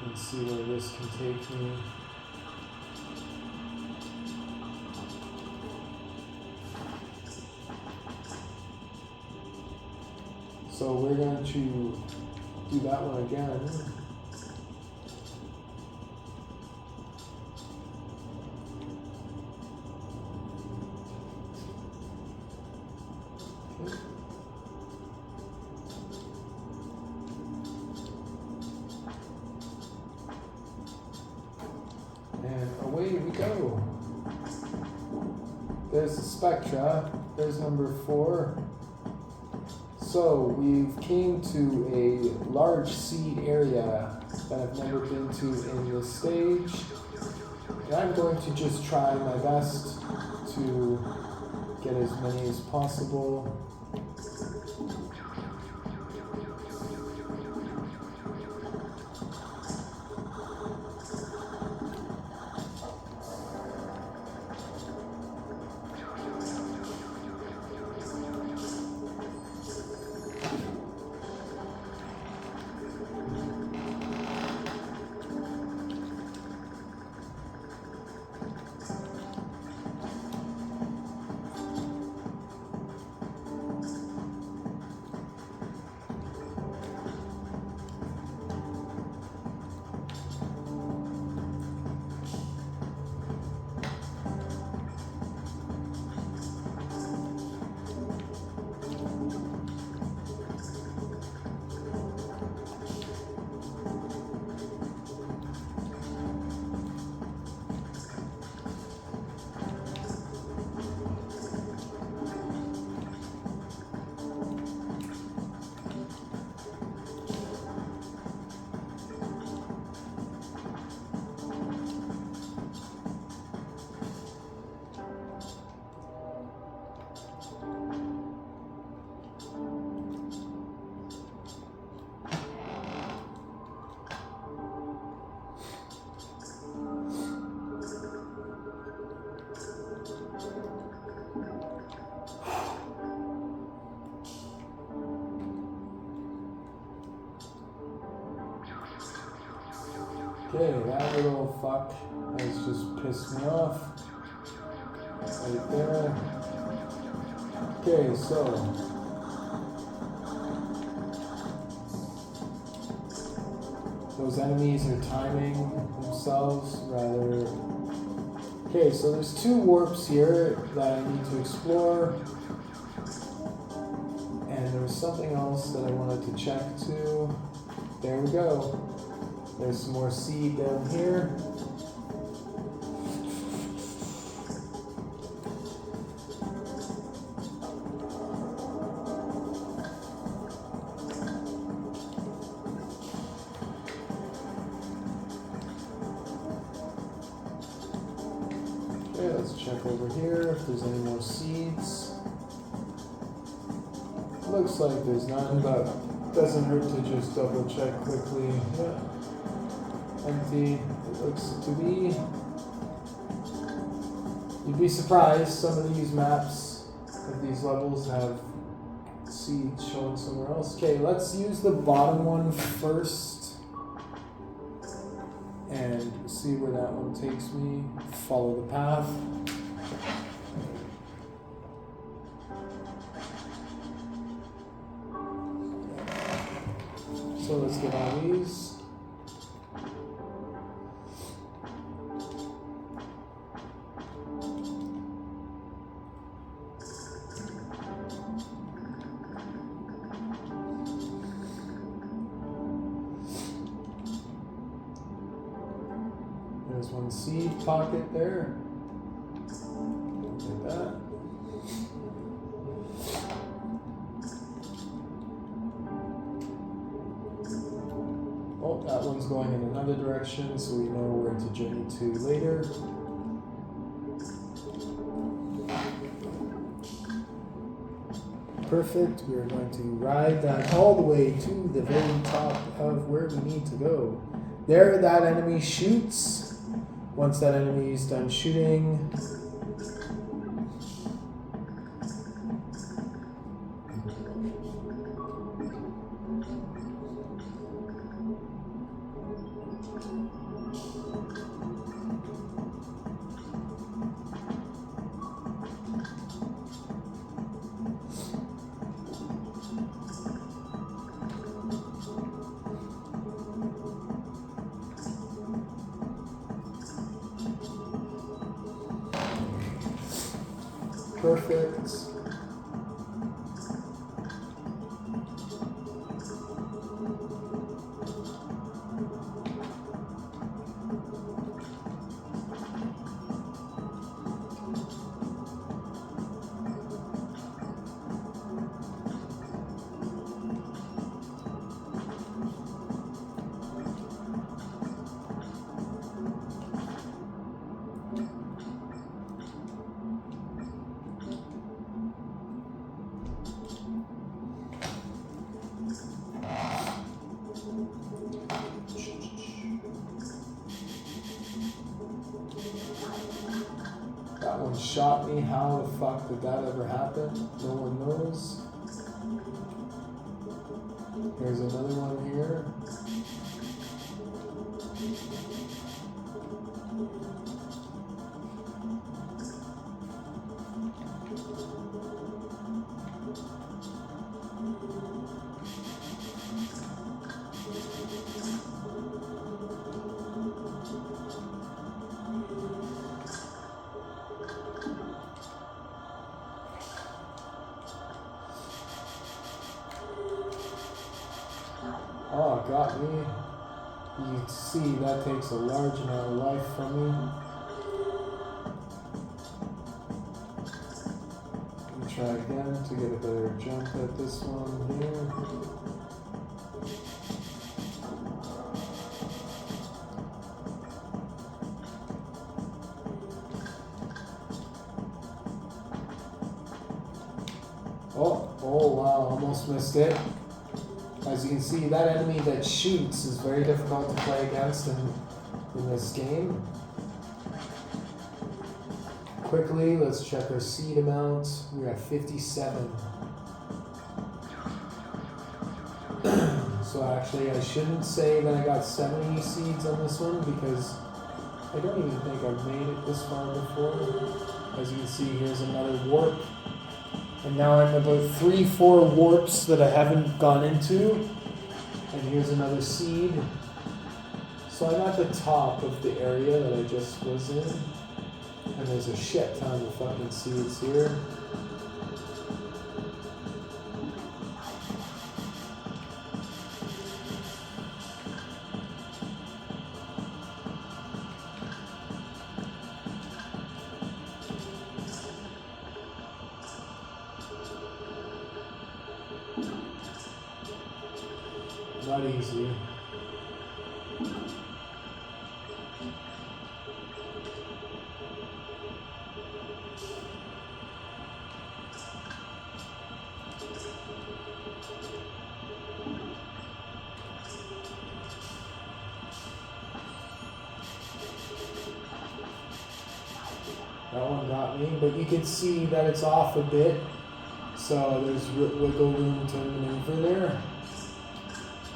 And see where this can take me. So we're going to do that one again. Okay. And away we go. There's the Spectra. There's number 4. So we've came to a large seed area that I've never been to in this stage. And I'm going to just try my best to get as many as possible. Okay, that little fuck has just pissed me off. Right there. Okay, so those enemies are timing themselves rather. Okay, so there's 2 warps here that I need to explore. And there was something else that I wanted to check too. There we go. There's some more seed down here. Okay, let's check over here if there's any more seeds. Looks like there's none, but doesn't hurt to just double check quickly. Yeah. Empty, it looks to be. You'd be surprised, some of these maps of these levels have seeds shown somewhere else. Okay, let's use the bottom one first and see where that one takes me. Follow the path. So let's get all these. There's one seed pocket there. Like that. Oh, that one's going in another direction, so we know where to journey to later. Perfect. We are going to ride that all the way to the very top of where we need to go. There, that enemy shoots. Once that enemy is done shooting, perfect. That one shot me. How the fuck did that ever happen? No one knows. Here's another one here. Oh, got me. You can see that takes a large amount of life from me. Let me try again to get a better jump at this one here. Oh wow, almost missed it. As you can see, that enemy that shoots is very difficult to play against in this game. Quickly, let's check our seed amount. We're at 57. So So actually, I shouldn't say that I got 70 seeds on this one because I don't even think I've made it this far before. As you can see, here's another warp. And now I'm about 3-4 warps that I haven't gone into. And here's another seed. So I'm at the top of the area that I just was in. And there's a shit ton of fucking seeds here. Not easy. That one got me, but you can see that it's off a bit, so there's wiggle room to maneuver there.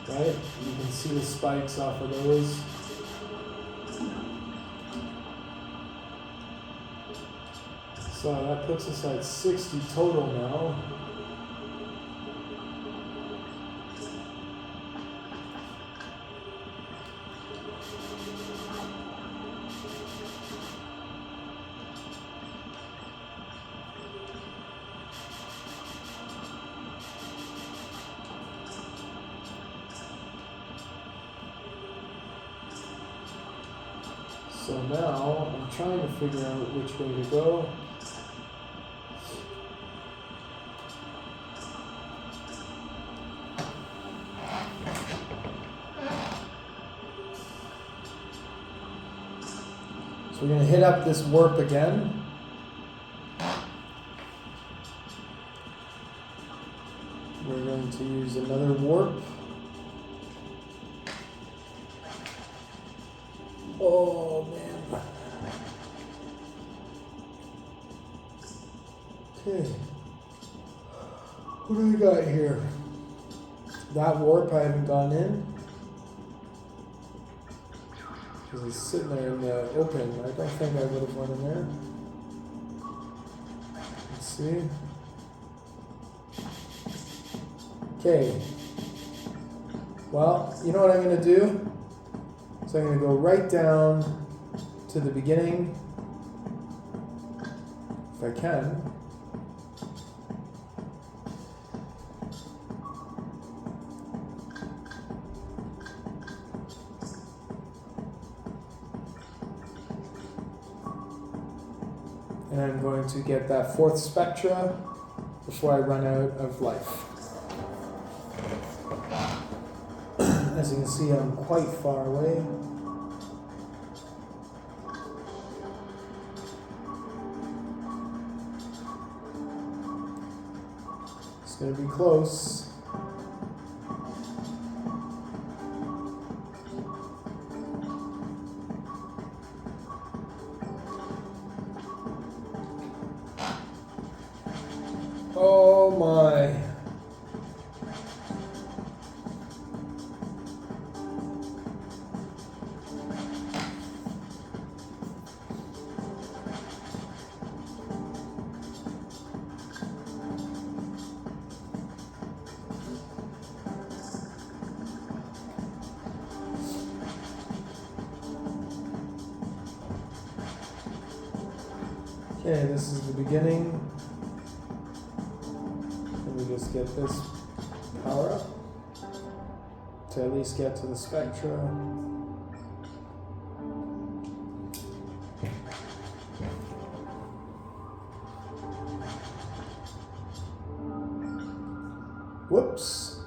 Right? You can see the spikes off of those. So that puts us at 60 total now. So now I'm trying to figure out which way to go. So we're going to hit up this warp again. We're going to use another warp. Oh man. Okay. What do we got here? That warp I haven't gone in. Because it's sitting there in the open. I don't think I would have went in there. Let's see. Okay. Well, you know what I'm going to do? So I'm going to go right down to the beginning, if I can. And I'm going to get that 4th spectra before I run out of life. As you can see, I'm quite far away. It's going to be close. Oh my. Okay, this is the beginning. Let me just get this power up to at least get to the spectra. Whoops.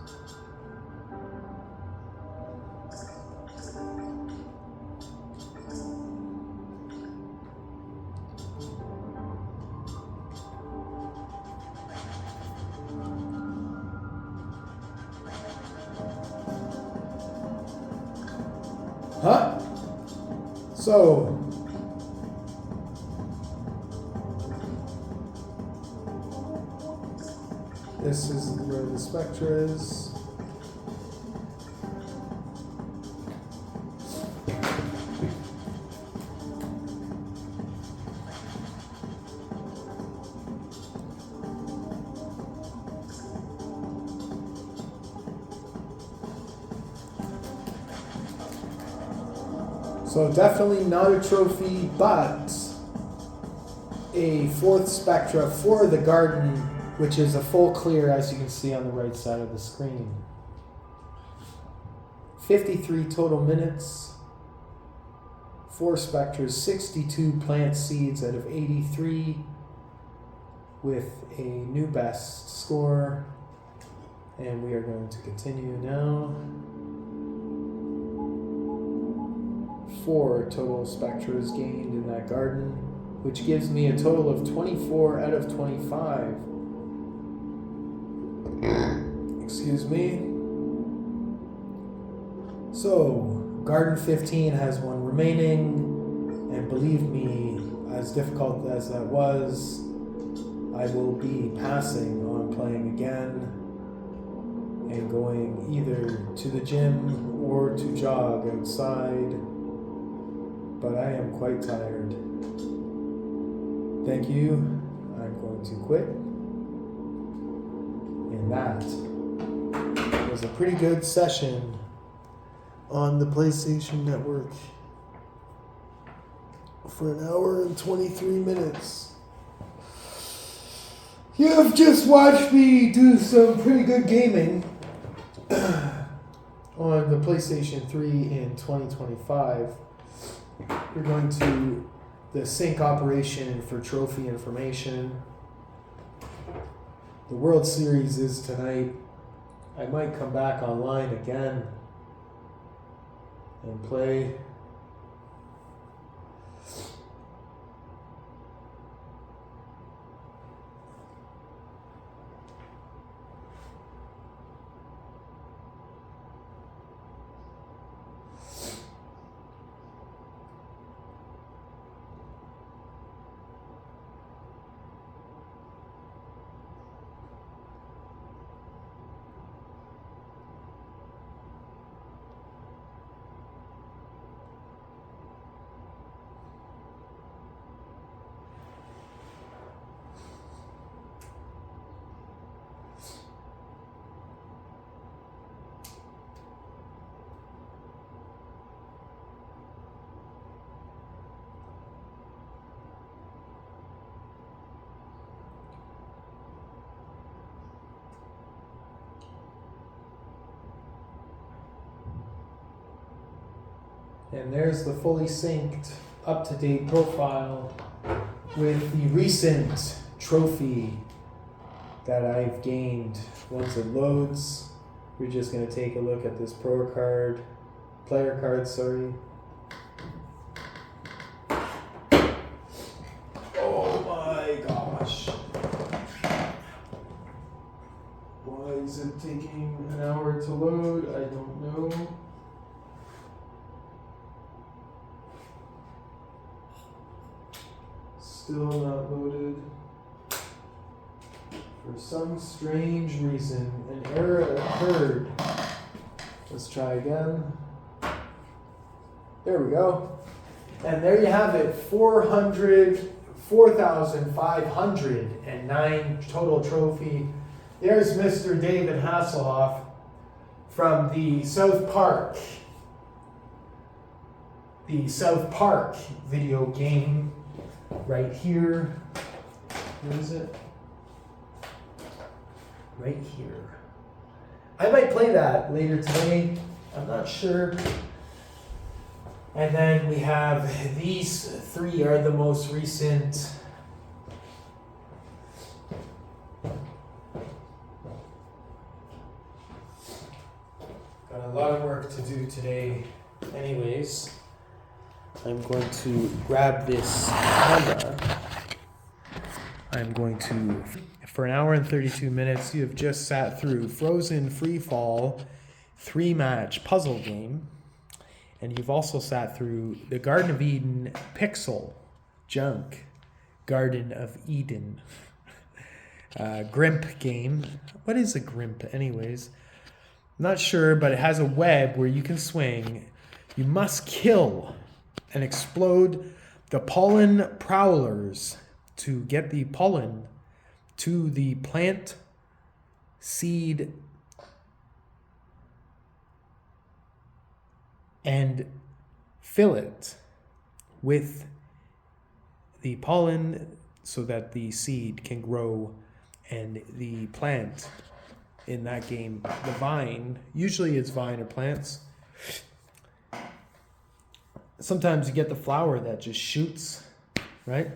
Huh? So, this is where the spectra is. So definitely not a trophy, but a 4th Spectra for the Garden, which is a full clear, as you can see on the right side of the screen. 53 total minutes, 4 Spectras, 62 plant seeds out of 83, with a new best score. And we are going to continue now. 4 total Spectras gained in that Garden, which gives me a total of 24 out of 25. Excuse me. So, Garden 15 has 1 remaining, and believe me, as difficult as that was, I will be passing on playing again and going either to the gym or to jog outside, but I am quite tired. Thank you. I'm going to quit. And that was a pretty good session on the PlayStation Network for 1 hour and 23 minutes. You have just watched me do some pretty good gaming on the PlayStation 3 in 2025. We're going to the sync operation for trophy information. The World Series is tonight. I might come back online again and play. And there's the fully synced, up-to-date profile with the recent trophy that I've gained. Once it loads, we're just going to take a look at this player card, sorry. Oh my gosh. Why is it taking an hour to load? I don't know. Still not loaded. For some strange reason, an error occurred. Let's try again. There we go. And there you have it, 4,509 total trophy. There's Mr. David Hasselhoff from the South Park video game. Right here. Where is it? Right here. I might play that later today. I'm not sure. And then we have these 3 are the most recent. Got a lot of work to do today anyways. I'm going to grab this camera. I'm going to, for 1 hour and 32 minutes, you have just sat through Frozen Free Fall 3-match puzzle game. And you've also sat through the Garden of Eden Pixel Junk Garden of Eden Grimp game. What is a Grimp anyways? I'm not sure, but it has a web where you can swing. You must kill and explode the pollen prowlers to get the pollen to the plant seed and fill it with the pollen so that the seed can grow, and the plant in that game, the vine, usually it's vine or plants. Sometimes you get the flower that just shoots, right?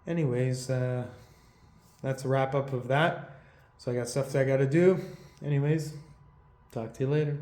Anyways, that's a wrap up of that. So I got stuff that I got to do. Anyways, talk to you later.